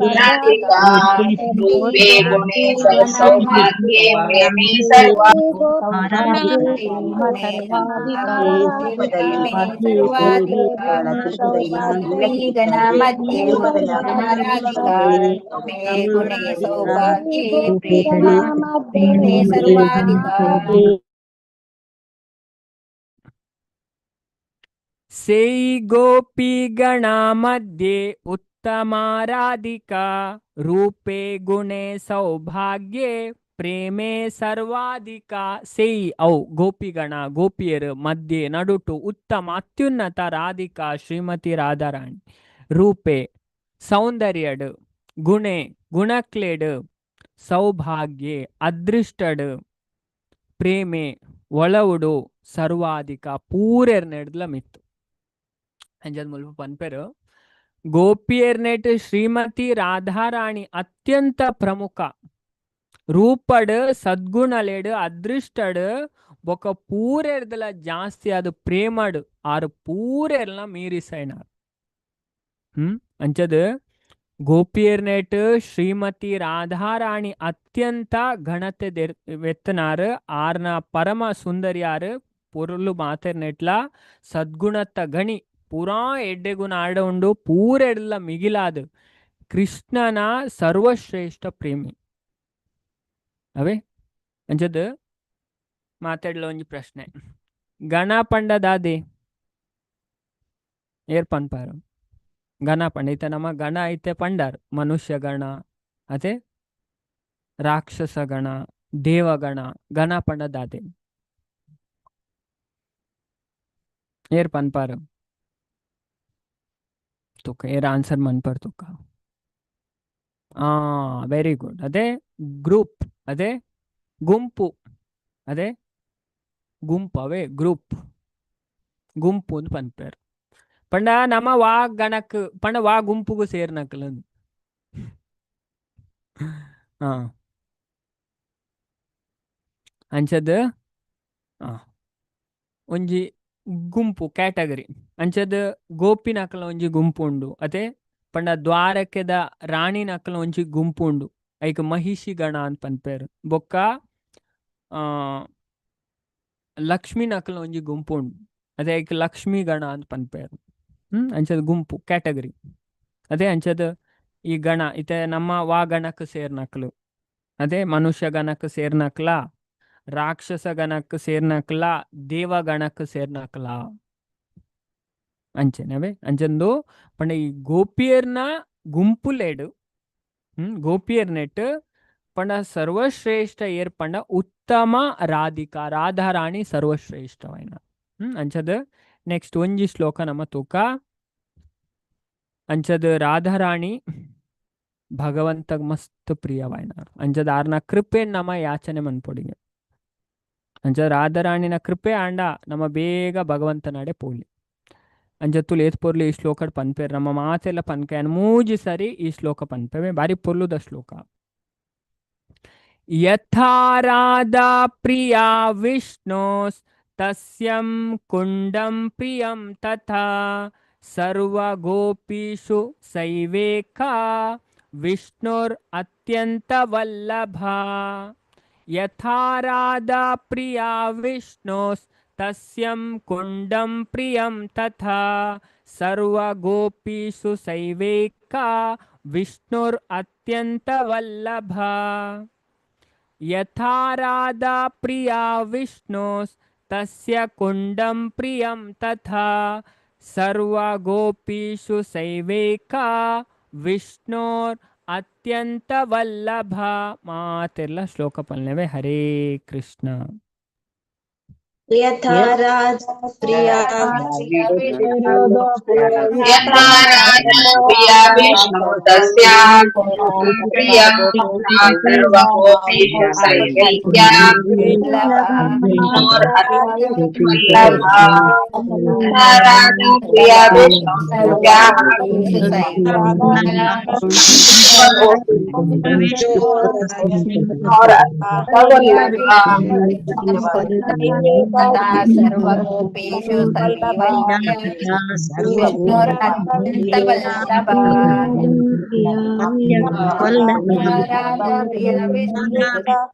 मध्ये उत्तमाराधिका रूपे गुणे सौभाग्ये प्रेमे सर्वाधिका ರೂಪದಲ್ಲಿ ದೇವಿಗಳ ತುಪ್ಪದಲ್ಲಿ सेयि गोपी गणा मध्ये उत्तमाराधिका रूपे गुणे सौभाग्ये ಪ್ರೇಮೇ ಸರ್ವಾಧಿಕ ಸೇಯಿ ಔ ಗೋಪಿಗಣ ಗೋಪಿಯರು ಮಧ್ಯೆ ನಡುಟು ಉತ್ತಮ ಅತ್ಯುನ್ನತ ರಾಧಿಕಾ ಶ್ರೀಮತಿ ರಾಧಾರಾಣಿ ರೂಪೆ ಸೌಂದರ್ಯಡ್ ಗುಣೆ ಗುಣಕ್ಲೇಡ್ ಸೌಭಾಗ್ಯೆ ಅದೃಷ್ಟಡ್ ಪ್ರೇಮೆ ಒಳವುಡು ಸರ್ವಾಧಿಕ ಪೂರೆರ್ನೆಡ್ಲ ಮಿತ್ತು ಅಂಜದ್ ಮುಲ್ಪ ಪನ್ಪೆರು ಗೋಪಿಯರ್ನೆಟ್ ಶ್ರೀಮತಿ ರಾಧಾರಾಣಿ ಅತ್ಯಂತ ಪ್ರಮುಖ ರೂಪಡ್ ಸದ್ಗುಣಲೆಡ್ ಅದೃಷ್ಟಡ್ ಬೊಕ ಪೂರೆರ್ದಲ ಜಾಸ್ತಿ ಅದು ಪ್ರೇಮಡ್ ಆರು ಪೂರೆರ್ಲ ಮೀರಿಸೈನಾರ್ ಅಂಚದ್ ಗೋಪಿಯರ್ನೆಟ್ ಶ್ರೀಮತಿ ರಾಧಾರಾಣಿ ಅತ್ಯಂತ ಘನತೆ ವೆತ್ತನಾರ್ ಆರ್ನ ಪರಮ ಸುಂದರಿಯಾರ್ ಪೊರ್ಲು ಮಾತೆರ್ನೆಟ್ಲ ಸದ್ಗುಣತ್ತ ಗಣಿ ಪೂರಾ ಎಡ್ಡೆಗುಣ ಆಡ ಉಂಡು ಪೂರೆಡ್ಲ ಮಿಗಿಲಾದ್ ಕೃಷ್ಣನ ಸರ್ವಶ್ರೇಷ್ಠ ಪ್ರೇಮಿ ಅವೇ ಅಂಚದ್ ಮಾತಾಡ್ಲ ಒಂಜಿ ಪ್ರಶ್ನೆ ಗಣ ಪಂಡ ದಾದೆ ಏರ್ ಪನ್ಪಾರು ಗಣ ಪಂಡ ಐತೆ ನಮ್ಮ ಗಣ ಐತೆ ಪಂಡಾರ್ ಮನುಷ್ಯ ಗಣ ಅದೇ ರಾಕ್ಷಸ ಗಣ ದೇವಗಣ ಗಣ ಪಂಡ ದಾದೆ ಏರ್ ಪನ್ಪಾರು ತುಕ ಏರ್ ಆನ್ಸರ್ ಮನ್ಪರ್ ತುಕ ವೆರಿ ಗುಡ್ ಅದೇ ಗ್ರೂಪ್ ಅದೇ ಗುಂಪು ಅದೇ ಗುಂಪು ಅವೇ ಗ್ರೂಪ್ ಗುಂಪು ಅಂತ ಪನ್ಪೇರು ಪಂಡ ನಮ್ಮ ವಾ ಗಣಕ್ ಪಂಡ ವಾ ಗುಂಪುಗೂ ಸೇರ್ನಕ್ಲ ಅಂಚದ್ ಒಂಜಿ ಗುಂಪು ಕ್ಯಾಟಗರಿ ಅಂಚದ್ ಗೋಪಿ ನಕಲ ಒಂಜಿ ಗುಂಪು ಉಂಡು ಅದೇ ಪಂಡ ದ್ವಾರಕೆದ ರಾಣಿ ನಕಲ ಒಂಜಿ ಗುಂಪು ಉಂಡು ಐಕ್ ಮಹಿಷಿ ಗಣ ಅಂತ ಪನ್ಪೇರು ಬೊಕ್ಕ ಲಕ್ಷ್ಮಿ ನಕಲ ಒಂಜಿ ಗುಂಪು ಉಂಡು ಅದೇ ಐಕ್ ಲಕ್ಷ್ಮಿ ಗಣ ಅಂತ ಪನ್ಪೇರು ಅಂಚದ್ ಗುಂಪು ಕ್ಯಾಟಗರಿ ಅದೇ ಅಂಚದ್ ಈ ಗಣ ಇತ್ತೆ ನಮ್ಮ ವಾ ಗಣಕ್ಕೆ ಸೇರ್ನಕ್ಲು ಅದೇ ಮನುಷ್ಯ ಗಣಕ್ಕೆ ಸೇರ್ನಕ್ಲ ರಾಕ್ಷಸ ಗಣಕ್ಕೆ ಸೇರ್ನಕ್ಲ ದೇವ ಗಣಕ್ಕೆ ಸೇರ್ನಕ್ಲ ಅಂಚೆನವೇ ಅಂಚಂದು ಪಂಡ ಈ ಗೋಪಿಯರ್ನ ಗುಂಪುಲೇಡು ಗೋಪಿಯರ್ ನೆಟ್ ಪಂಡ ಸರ್ವಶ್ರೇಷ್ಠ ಏರ್ ಪಂಡ ಉತ್ತಮ ರಾಧಿಕಾ ರಾಧಾರಾಣಿ ಸರ್ವಶ್ರೇಷ್ಠವೈನ ಅಂಚದ್ ನೆಕ್ಸ್ಟ್ ಒಂಜಿ ಶ್ಲೋಕ ನಮ್ಮ ತೂಕ ಅಂಚದ್ ರಾಧಾರಾಣಿ ಭಗವಂತಗ್ ಮಸ್ತ್ ಪ್ರಿಯವೈನ ಅಂಚದ್ ಆರ್ನ ಕೃಪೆ ನಮ್ಮ ಯಾಚನೆ ಮನ್ಪೊಡಿಗೆ ಅಂಚದ್ ರಾಧಾರಾಣಿನ ಕೃಪೆ ಆಂಡ ನಮ್ಮ ಬೇಗ ಭಗವಂತ ನಡೆ ಪೋಲಿ ಅಂಜತ್ತುಲು ಏತ್ ಪೊರ್ಲು ಈ ಶ್ಲೋಕಡ್ ಪನ್ಪೇರು ನಮ್ಮ ಮಾತೆಲ್ಲ ಪನ್ಕೆ ಮೂಜಿ ಸರಿ ಈ ಶ್ಲೋಕ ಪನ್ಪೇವೆ ಬಾರಿ ಪೊರ್ಲುದ ಶ್ಲೋಕ ಯಥಾ ರಾಧಾ ಪ್ರಿಯಾ ವಿಷ್ಣೋಸ್ ತಸ್ಯಂ ಕುಂಡಂ ಪ್ರಿಯಂ ತಥಾ ಸರ್ವ ಗೋಪೀಷು ಸೈವೇಕಾ ವಿಷ್ಣುರ್ ಅತ್ಯಂತ ವಲ್ಲಭ ಯಥಾ ರಾಧಾ ಪ್ರಿಯಾ ವಿಷ್ಣೋಸ್ ತಸ್ಯಂ ಕುಂಡಂ ಪ್ರಿಯಂ ತಥಾ ಸರ್ವ ಗೋಪೀಷು ಸೈವೇಕಾ ವಿಷ್ಣುರ್ ಅತ್ಯಂತ ವಲ್ಲಭ ಯಥಾ ರಾಧಾ ಪ್ರಿಯಾ ವಿಷ್ಣೋಸ್ ತಸ್ಯ ಕುಂಡಂ ಪ್ರಿಯಂ ತಥಾ ಸರ್ವ ಗೋಪೀಷು ಸೈವೇಕಾ ವಿಷ್ಣೋರ್ ಅತ್ಯಂತ ವಲ್ಲಭ ಮಾತೆಲ್ಲ ಶ್ಲೋಕ ಪಲ್ನವೇ. ಹರೇ ಕೃಷ್ಣ. ಯಥಾ ರಾಜಾ ಪ್ರಿಯ ಯಥಾ ರಾಜಾ ಪ್ರಿಯ ವಿಷ್ಣು ತಸ್ಯಾ ಪ್ರಿಯ ಸರ್ವಗೋಪೀಷು ಸೈವೈಕ್ಯ ವಿಷ್ಣೋರ್ ಅತ್ಯಂತ ವಲ್ಲಭ. ಯಥಾ ರಾಜಾ ಪ್ರಿಯ ವಿಷ್ಣು ತಸ್ಯಾಃ ವಿಷ್ಣೋರ್ ಅತ್ಯಂತ ವಲ್ಲಭ. तदा सर्वगोपेषु सैवैक्य विष्णुरत्यन्तवल्लभा राधा प्रिय विष्णु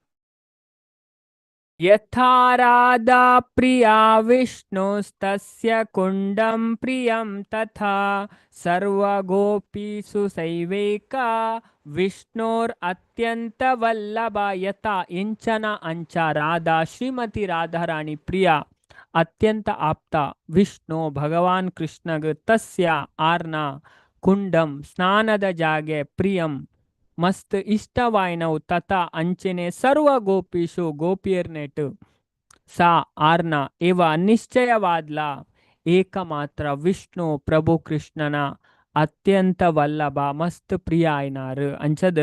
यथा राधा प्रिया विष्णुस्तस्य कुण्डं प्रियं तथा सर्वगोपीषु सैवैका विष्णोर अत्यंत वल्लभ. यथा इंचನ ಅಂಚ ರಾಧಾ ಶ್ರೀಮತಿ ರಾಧಾರಾಣಿ ಪ್ರಿಯ ಅತ್ಯಂತ ಆಪ್ತ ವಿಷ್ಣು ಭಗವಾನ್ ಕೃಷ್ಣಗ ತಸ್ಯ ಆರ್ನ ಕುಂಡಂ ಸ್ನಾನದ ಜಾಗೆ ಪ್ರಿಯಂ ಮಸ್ತ್ ಇಷ್ಟವಾಯಿನವು ತಥಾ ಅಂಚೆನೆ ಸರ್ವ ಗೋಪೀಶು ಗೋಪಿಯರ್ನೆಟ್ ಸಾ ಆರ್ನ ಇವ ನಿಶ್ಚಯವಾದ್ಲ ಏಕಮಾತ್ರ ವಿಷ್ಣು ಪ್ರಭು ಕೃಷ್ಣನ ಅತ್ಯಂತ ವಲ್ಲಭ ಮಸ್ತ್ ಪ್ರಿಯ ಆಯ್ನಾರು ಅಂಚದ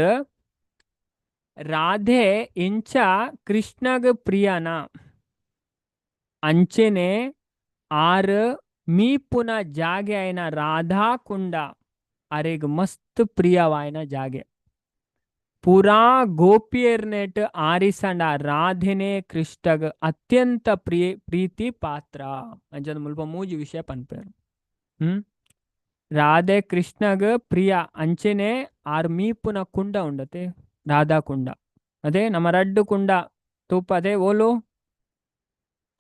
ರಾಧೆ ಇಂಚ ಕೃಷ್ಣಗ ಪ್ರಿಯನ ಅಂಚೆನೆ ಆರ್ ಮೀ ಪುನ ಜಾಗೆ ಆಯ್ನ ರಾಧಾ ಕುಂಡ ಅರೆಗ್ ಮಸ್ತ್ ಪ್ರಿಯವಾಯ್ನ ಜಾಗೆ ಪೂರಾ ಗೋಪಿಯರ್ನೆಟ್ ಆರಿಸಂಡ ರಾಧೆನೆ ಕೃಷ್ಣಗ ಅತ್ಯಂತ ಪ್ರೀತಿ ಪಾತ್ರ ಅಂಚದ ಮುಲ್ಪ ಮೂಜಿ ವಿಷಯ ಪನ್ಪೇರು. ರಾಧೆ ಕೃಷ್ಣಗ ಪ್ರಿಯ ಅಂಚೆನೆ ಆರ್ ಮೀಪುನ ಕುಂಡ ಉಂಡತೆ ರಾಧಾ ಕುಂಡ ಅದೇ ನಮ್ಮ ರಡ್ಡು ಕುಂಡ ತೂಪ ಅದೇ ಓಲು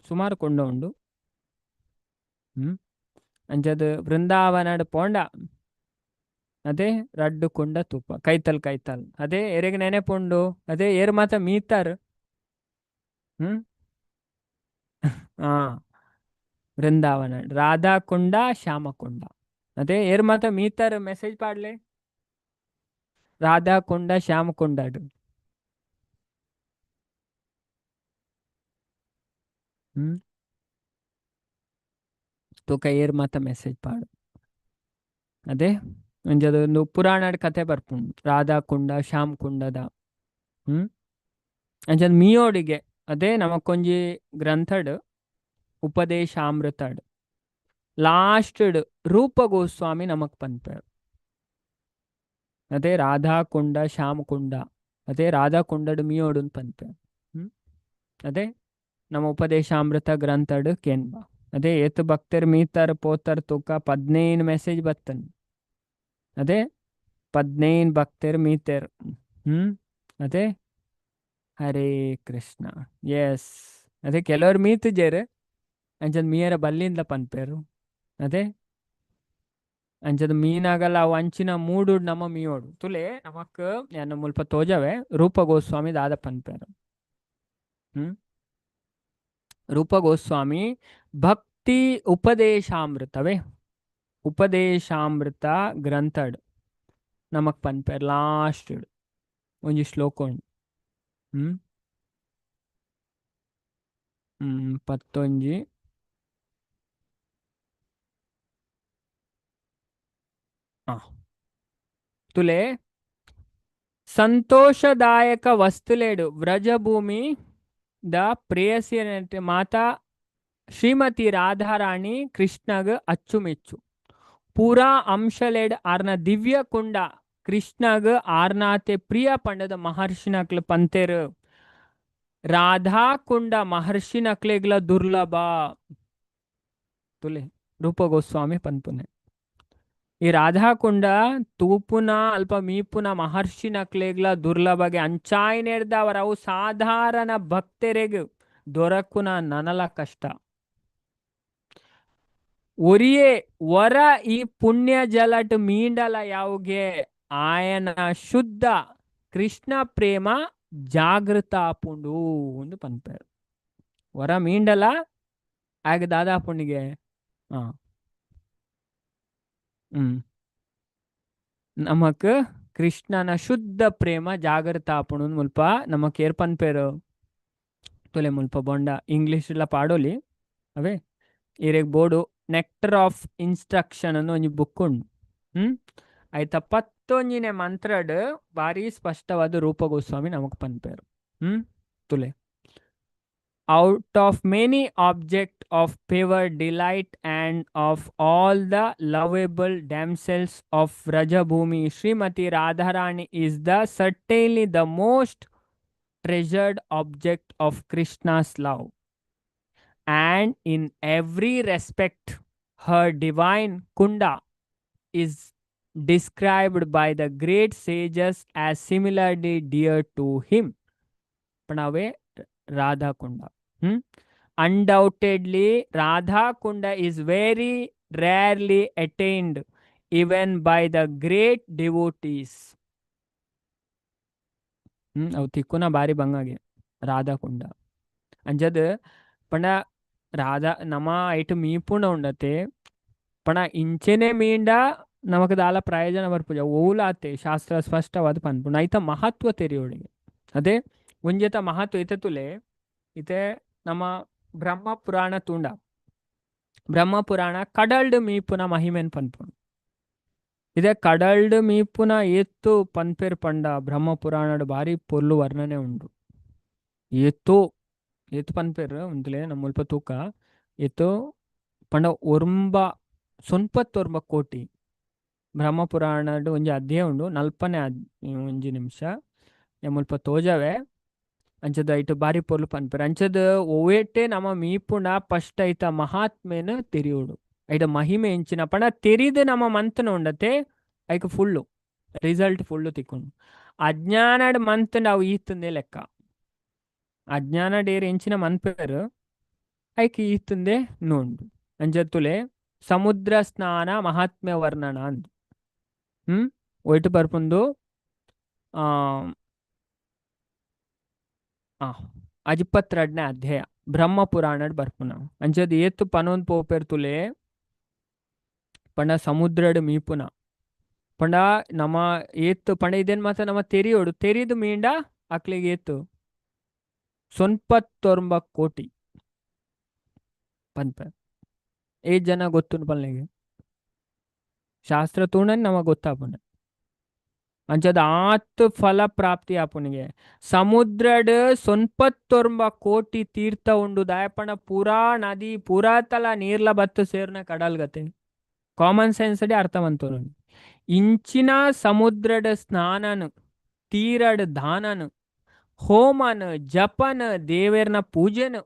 ಸುಮಾರು ಕುಂಡ ಉಂಡು. ಅಂಚದ ಬೃಂದಾವನಡ್ ಪೋಂಡ ಅದೇ ರಡ್ಡು ಕುಂಡ ತುಪ್ಪ ಕೈತಲ್ ಅದೇ ಎರೆಗ್ ನೆನೆಪುಂಡು ಅದೇ ಏರ್ ಮಾತ ಮೀತಾರ್ ಬೃಂದಾವನ ರಾಧಾ ಕುಂಡ ಶ್ಯಾಮ ಕುಂಡ ಅದೇ ಏರ್ ಮಾತ ಮೀತಾರ್ ಮೆಸೇಜ್ ಪಾಡ್ಲೆ ರಾಧಾ ಕುಂಡ ಶ್ಯಾಮ ಕುಂಡ ತೂಕ ಏರ್ ಮಾತ ಮೆಸೇಜ್ ಪಾಡು ಅದೇ ಅಂಜದೊಂದು ಪುರಾಣದ ಕಥೆ ಬರ್ಪುಂಡು ರಾಧಾ ಕುಂಡ ಶ್ಯಾಮ್ ಕುಂಡದ ಅಂಚದ ಮೀಯೋಡಿಗೆ ಅದೇ ನಮಕೊಂಜಿ ಗ್ರಂಥಡ್ ಉಪದೇಶಾಮೃತಡ್ ಲಾಸ್ಟ್ ರೂಪ ಗೋಸ್ವಾಮಿ ನಮಕ್ ಪನ್ಪೇರು ಅದೇ ರಾಧಾ ಕುಂಡ ಶ್ಯಾಮ್ ಕುಂಡ ಅದೇ ರಾಧಾ ಕುಂಡಡ್ ಮೀಯೋಡು ಪನ್ಪೇರು. ಅದೇ ನಮ್ಮ ಉಪದೇಶಾಮೃತ ಗ್ರಂಥಡ್ ಕೇನ್ಬಾ ಅದೇ ಏತ್ ಭಕ್ತರ್ ಮೀತರ್ ಪೋತರ್ ತೂಕ 15 ಮೆಸೇಜ್ ಬತ್ತನ್ ಅದೇ 15 ಭಕ್ತರ್ ಮೀತರ್ ಅದೇ ಹರೇ ಕೃಷ್ಣ ಎಸ್ ಅದೇ ಕೆಲವರು ಮೀತಿಜೇರು ಅಂಚದ ಮೀಯರ ಬಲ್ಲಿಂದ ಪನ್ಪೇರು ಅದೇ ಅಂಚದ ಮೀನಾಗಲ್ಲ ಅವು ಅಂಚಿನ ಮೂಡು ನಮ್ಮ ಮೀಯೋಡು ತುಲೆ ನಮಕ್ ಏನು ಮುಲ್ಪ ತೋಜವೆ ರೂಪ ಗೋಸ್ವಾಮಿ ದಾದ ಪನ್ಪೇರು. ರೂಪ ಗೋಸ್ವಾಮಿ ಭಕ್ತಿ ಉಪದೇಶಾಮೃತವೇ ಉಪದೇಶಾಮೃತ ಗ್ರಂಥಡ್ ನಮಕ್ ಪನ್ಪೇರ್ ಲಾಸ್ಟ್ ಒಂಜಿ ಶ್ಲೋಕ ಉಂಡು 11 ತುಲೆ ಸಂತೋಷದಾಯಕ ವಸ್ತುಲೇಡು ವ್ರಜಭೂಮಿ ದ ಪ್ರೇಯಸಿ ಮಾತಾ ಶ್ರೀಮತಿ ರಾಧಾರಾಣಿ ಕೃಷ್ಣಗ ಅಚ್ಚುಮೆಚ್ಚು ಪೂರಾ ಅಂಶಲೇಡ್ ಆರ್ನ ದಿವ್ಯ ಕುಂಡ ಕೃಷ್ಣಗ ಆರ್ನಾತೆ ಪ್ರಿಯ ಪಂಡದ ಮಹರ್ಷಿ ನಕ್ಲ ಪಂತೇರು ರಾಧಾ ಕುಂಡ ಮಹರ್ಷಿ ನಕ್ಲೆಗ್ಲ ದುರ್ಲಭ ತುಲೆ ರೂಪ ಗೋಸ್ವಾಮಿ ಪನ್ಪುನೆ ಈ ರಾಧಾ ಕುಂಡ ತೂಪುನ ಅಲ್ಪ ಮೀಪುನ ಮಹರ್ಷಿ ನಕ್ಲೆಗ್ಲ ದುರ್ಲಭಗೆ ಅಂಚಾಯ್ನೆಡ್ದವರ ಅವು ಸಾಧಾರಣ ಭಕ್ತರೆಗ್ ದೊರಕುನ ನನಲ ಕಷ್ಟ ಒರಿಯೇ ವರ ಈ ಪುಣ್ಯ ಜಲಟ್ ಮೀಂಡಲ ಯಾವ್ಗೆ ಆಯನ ಶುದ್ಧ ಕೃಷ್ಣ ಪ್ರೇಮ ಜಾಗೃತ ಆಪುಂಡು ಒಂದು ಪನ್ಪೇರು ವರ ಮೀಂಡಲ ಆಗ ದಾದಾ ಪುಣ್ಣಿಗೆ ನಮಕ್ ಕೃಷ್ಣನ ಶುದ್ಧ ಪ್ರೇಮ ಜಾಗೃತ ಆಪುಣು ಮುಲ್ಪ ನಮಕ್ ಏರ್ಪನ್ ಪೇರು ತುಲೆ ಮುಲ್ಪ ಬೊಂಡ ಇಂಗ್ಲಿಷ್ ಎಲ್ಲ ಪಾಡೋಲಿ ಅವೇ ಇರೆಗ್ ಬೋರ್ಡು ನೆಕ್ಟರ್ ಆಫ್ ಇನ್ಸ್ಟ್ರಕ್ಷನ್ ಅನ್ನೋ ಒಂಜಿ ಬುಕ್ ಉಂಡು. ಆಯ್ತಾ 11ನೇ ಮಂತ್ರಡ್ ಭಾರಿ ಸ್ಪಷ್ಟವಾದ ರೂಪ ಗೋಸ್ವಾಮಿ ನಮಕ್ ಪನ್ಪೇರು. ತುಲೆ out of many object of favor, delight, and of all the lovable damsels of Vrajabhumi, Srimati Radharani is certainly the most treasured object of Krishna's love. And in every respect, her divine Kunda is described by the great sages as similarly dear to him. Panave Radha Kunda. Undoubtedly, Radha Kunda is very rarely attained even by the great devotees. ಅವು ತಿಕ್ಕುನ ಬಾರಿ ಬಂಗಾಗೆ ರಾಧಾ ಕುಂಡ ಅಂಜದ್ ಪಂಡ ರಾಧಾ ನಮ ಐಟು ಮೀಪುಂಡ ಉಂಡತೆ ಪಣ ಇಂಚೆನೆ ಮೀಂಡ ನಮಕ್ ದಾಲ ಪ್ರಯೋಜನ ಬರ್ಪುಜ ಓಲಾತೆ ಶಾಸ್ತ್ರ ಸ್ಪಷ್ಟವಾದ ಪನ್ಪುಂಡ ಐತ ಮಹತ್ವ ತೆರಿಯೋಳಿಗೆ ಅದೇ ಒಂಜೆತ ಮಹತ್ವ ಇತ ತುಲೆ ಇತೆ ನಮ್ಮ ಬ್ರಹ್ಮ ಪುರಾಣ ತುಂಡ ಬ್ರಹ್ಮ ಪುರಾಣ ಕಡಲ್ಡ್ ಮೀಪುನ ಮಹಿಮೆನ್ ಪನ್ಪುಂಡು ಇದೇ ಕಡಲ್ಡ್ ಮೀಪುನ ಏತ್ತು ಪನ್ಪೇರ್ ಪಂಡ ಬ್ರಹ್ಮ ಪುರಾಣಡ್ ಬಾರಿ ಪೊರ್ಲು ವರ್ಣನೆ ಉಂಡು. ಏತ್ತು ಪನ್ಪೇರ್ ಉಂದ್ಲೆ ನಮ್ಮ ಮುಲ್ಪ ತೂಕ ಏತ್ತು ಪಂಡ ಸೊನ್ಪತ್ತೊರ್ಬ ಕೋಟಿ ಬ್ರಹ್ಮ ಪುರಾಣಡ್ ಒಂಜಿ ಅಧ್ಯಾಯ ಉಂಡು 40ನೇ ಒಂಜಿ ನಿಮಿಷ ಮುಲ್ಪ ತೋಜವೆ ಅಂಚದ ಐಟು ಬಾರಿ ಪೊರ್ಲು ಪನ್ಪೇರ್ ಅಂಚದ ಓವೇಟೆ ನಮ್ಮ ಮೀಪುನ ಫಸ್ಟ್ ಐತ ಮಹಾತ್ಮೇನ ತೆರಿಯೋಡು ಐಟ ಮಹಿಮೆ ಎಂಚಿನ ಪಂಡ ತೆರಿದು ನಮ್ಮ ಮಂತನ ಉಂಡತೆ ಐಕ ಫುಲ್ಲು ರಿಸಲ್ಟ್ ಫುಲ್ಲು ತಿಕ್ಕೊಂಡು ಅಜ್ಞಾನಡ್ ಮಂತಂಡ್ ಅವು ಈತಂದೇ ಲೆಕ್ಕ ಅಜ್ಞಾನ ಡೇರ್ ಎಂಚಿನ ಮನ್ಪೇರು ಐಕ ಈತಂದೇ ನೋಂಡು ಅಂಜತ್ತುಲೆ ಸಮುದ್ರ ಸ್ನಾನ ಮಹಾತ್ಮ್ಯ ವರ್ಣನ ಅಂದು ಒಯ್ಟು ಬರ್ಪುಂದು ಅಜಿಪ್ಪತ್ತೆರಡನೇ ಅಧ್ಯಾಯ ಬ್ರಹ್ಮ ಪುರಾಣಡ್ ಬರ್ಪುನ ಅಂಚದ್ ಏತ್ತು ಪನೊಂದು ಪೋಪೇರ್ ತುಲೆ ಪಂಡ ಸಮುದ್ರಡ್ ಮೀಪುನ ಪಂಡ ನಮ್ಮ ಏತ್ತು ಪಂಡ ಇದೇನ್ ಮಾತ್ರ ನಮ್ಮ ತೆರಿಯೋಡು ತೆರಿದು ಮೀಂಡ ಅಕ್ಲಿಗೆ ಏತ್ತು 99 ಕೋಟಿ ಪನ್ಪ ಜನ ಗೊತ್ತು ಪಲ್ಲೆಗೆ ಶಾಸ್ತ್ರ ತೂಣನ್ ನಮಗ್ ಗೊತ್ತಾಪುನ ಅಂಚದ ಆತ್ ಫಲ ಪ್ರಾಪ್ತಿ ಆಪುನಿಗೆ ಸಮುದ್ರಡ್ 99 ಕೋಟಿ ತೀರ್ಥ ಉಂಡು ದಾಯಪಣ ಪೂರಾ ನದಿ ಪೂರಾ ತಲ ನೀರ್ಲ ಬತ್ತು ಸೇರ್ನ ಕಡಲ್ಗತೆ ಕಾಮನ್ ಸೆನ್ಸ್ ಅಡಿ ಅರ್ಥವಂತರು ಇಂಚಿನ ಸಮುದ್ರಡ್ ಸ್ನಾನನ್ ತೀರಡ್ ದಾನನ್ ಹೋಮನ್ ಜಪನ್ ದೇವೇರ್ನ ಪೂಜೆನ್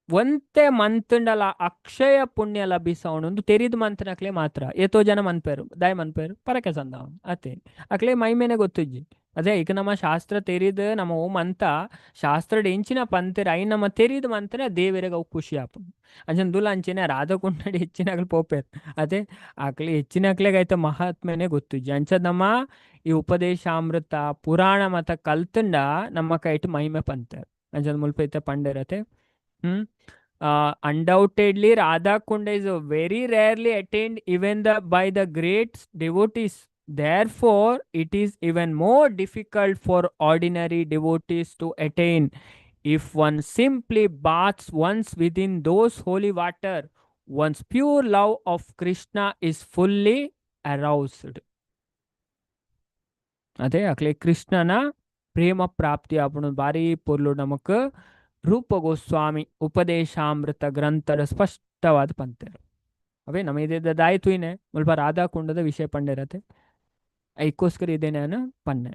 ಒಂತೆ ಮಂತಂಡಲ ಅಕ್ಷಯ ಪುಣ್ಯ ಲಭಿಸವನು ತೆರಿದ ಮಂತನಕ್ಲೆ ಮಾತ್ರ ಏತೋ ಜನ ಮನ್ಪೇರು ದಾಯ್ ಮನ್ಪೇರು ಪರಕೆ ಸಂದವ ಅತ್ತೆ ಅಕ್ಲೆ ಮೈಮೇನೆ ಗೊತ್ತಿಜ್ಜಿ ಅದೇ ಈಗ ನಮ್ಮ ಶಾಸ್ತ್ರ ತೆರಿದ ನಮ್ಮ ಓ ಮಂತ ಶಾಸ್ತ್ರ ಎಂಚಿನ ಪಂತೆರ ಐ ನಮ್ಮ ತೆರಿದ ಮಂತನ ದೇವರಿಗೆ ಅವು ಖುಷಿ ಆಪ ಅಂಚನ್ ದುಲ ಅಂಚೆನೆ ರಾಧಕೊಂಡಡಿ ಹೆಚ್ಚಿನಾಗ್ಲಿ ಪೋಪೇರ್ ಅದೇ ಆಕ್ಲಿ ಹೆಚ್ಚಿನಾಗ್ಲೆಗೆ ಆಯ್ತ ಮಹಾತ್ಮೆನೆ ಗೊತ್ತಿಜ್ಜಿ ಅಂಚದ್ ನಮ್ಮ ಈ ಉಪದೇಶಾಮೃತ ಪುರಾಣ ಮತ ಕಲ್ತಂಡ ನಮ್ಮ ಕೈಟ್ ಮಹಿಮೆ ಪಂತೇರ್ ಅಂಚದ್ ಮುಲ್ಪ ಐತೆ ಪಂಡೇರತೆ undoubtedly Radha Kunda is very rarely attained even by the great devotees. Therefore, it is even more difficult for ordinary devotees to attain. If one simply baths once within those holy water, one's pure love of Krishna is fully aroused. ಅದೇ ಅಕ್ಲೆ ಕೃಷ್ಣನ ಪ್ರೇಮ ಪ್ರಾಪ್ತಿ ಆಪುಣ ಬಾರಿ ಪೊರ್ಲು ನಮಕ್ ರೂಪ ಗೋಸ್ವಾಮಿ ಉಪದೇಶಾಮೃತ ಗ್ರಂಥದ ಸ್ಪಷ್ಟವಾದ ಪಂತೇರು ಅವೇ ನಮ್ಮ ಇದಾಯ್ತು ಇನೇ ಸ್ವಲ್ಪ ರಾಧಾ ಕುಂಡದ ವಿಷಯ ಪಂಡಿರತ್ತೆ ಐಕೋಸ್ಕರ ಇದೇನೆ ಅನ್ನ ಪನ್ನೆ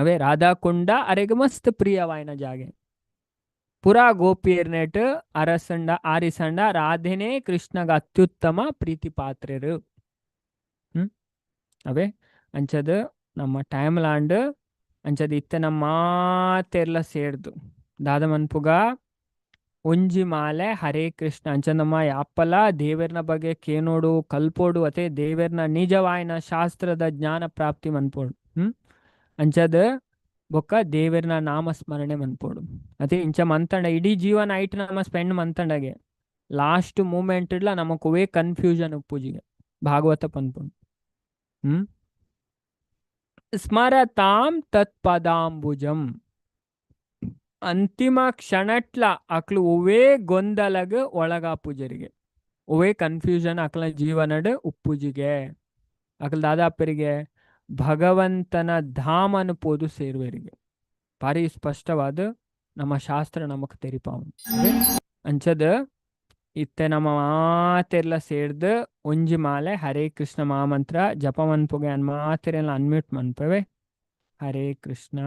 ಅವೇ ರಾಧಾ ಕುಂಡ ಅರೆಗೆ ಮಸ್ತ್ ಪ್ರಿಯವಾಯಿನ ಜಾಗೆ ಪುರಾ ಗೋಪಿಯರ್ನೆಟ್ ಅರಸಂಡ ಆರಿಸಂಡ ರಾಧೆನೇ ಕೃಷ್ಣಗ ಅತ್ಯುತ್ತಮ ಪ್ರೀತಿ ಪಾತ್ರೆರು ಅವೇ ಅಂಚದ ನಮ್ಮ ಟೈಮ್ ಲಾಂಡ್ ಅಂಚದ ಇತ್ತ ನಮ್ಮ ಮಾತೆರ್ಲ ಸೇರ್ದು ದಾದ ಮನ್ಪುಗ ಒಂಜಿ ಮಾಲೆ ಹರೇ ಕೃಷ್ಣ ಅಂಚ ನಮ್ಮ ಯಾಪಲ ದೇವರ್ನ ಬಗ್ಗೆ ಕೇನೋಡು ಕಲ್ಪೋಡು ಅತೆ ದೇವರ್ನ ನಿಜವಾಯಿನ ಶಾಸ್ತ್ರದ ಜ್ಞಾನ ಪ್ರಾಪ್ತಿ ಮನ್ಪೋಡು ಅಂಚದ ಬೊಕ್ಕ ದೇವರ್ನ ನಾಮಸ್ಮರಣೆ ಮನ್ಪೋಡು ಅದೇ ಇಂಚ ಮಂತಂಡ ಇಡೀ ಜೀವನ ಐಟ್ ನಮ್ಮ ಸ್ಪೆಂಡ್ ಮಂತಂಡಗೆ ಲಾಸ್ಟ್ ಮೂಮೆಂಟ್ ಇಡ್ಲ ನಮಕ್ ಒವೇ ಕನ್ಫ್ಯೂಷನ್ ಉಪ್ಪುಜಿಗೆ ಭಾಗವತ ಪನ್ಪುಂಡು ಸ್ಮರತಾಂ ತತ್ಪದಾಂಬುಜಂ. ಅಂತಿಮ ಕ್ಷಣಟ್ಲ ಅಕ್ಲು ಒವೇ ಗೊಂದಲಗ ಒಳಗ ಪೂಜರಿಗೆ, ಒವೇ ಕನ್ಫ್ಯೂಷನ್ ಅಕ್ಲ ಜೀವನಡ್ ಉಪ್ಪುಜಿಗೆ, ಅಕ್ಲ ದಾದಾಪರಿಗೆ ಭಗವಂತನ ಧಾಮನ ಪೋದು ಸೇರುವರಿಗೆ ಭಾರಿ ಸ್ಪಷ್ಟವಾದ ನಮ್ಮ ಶಾಸ್ತ್ರ ನಮಕ್ ತೆರಿಪಾವು. ಅಂಚದ ಇತ್ತೆ ನಮ್ಮ ಮಾತೆಲ್ಲ ಸೇರ್ದು ಒಂಜಿ ಮಾಲೆ ಹರೇ ಕೃಷ್ಣ ಮಹಾಮಂತ್ರ ಜಪ ಮನ್ಪುಗೆ ಅನ್ ಮಾತೆರೆಲ್ಲ ಅನ್ಮ್ಯೂಟ್ ಮನ್ಪವೆ. ಹರೇ ಕೃಷ್ಣ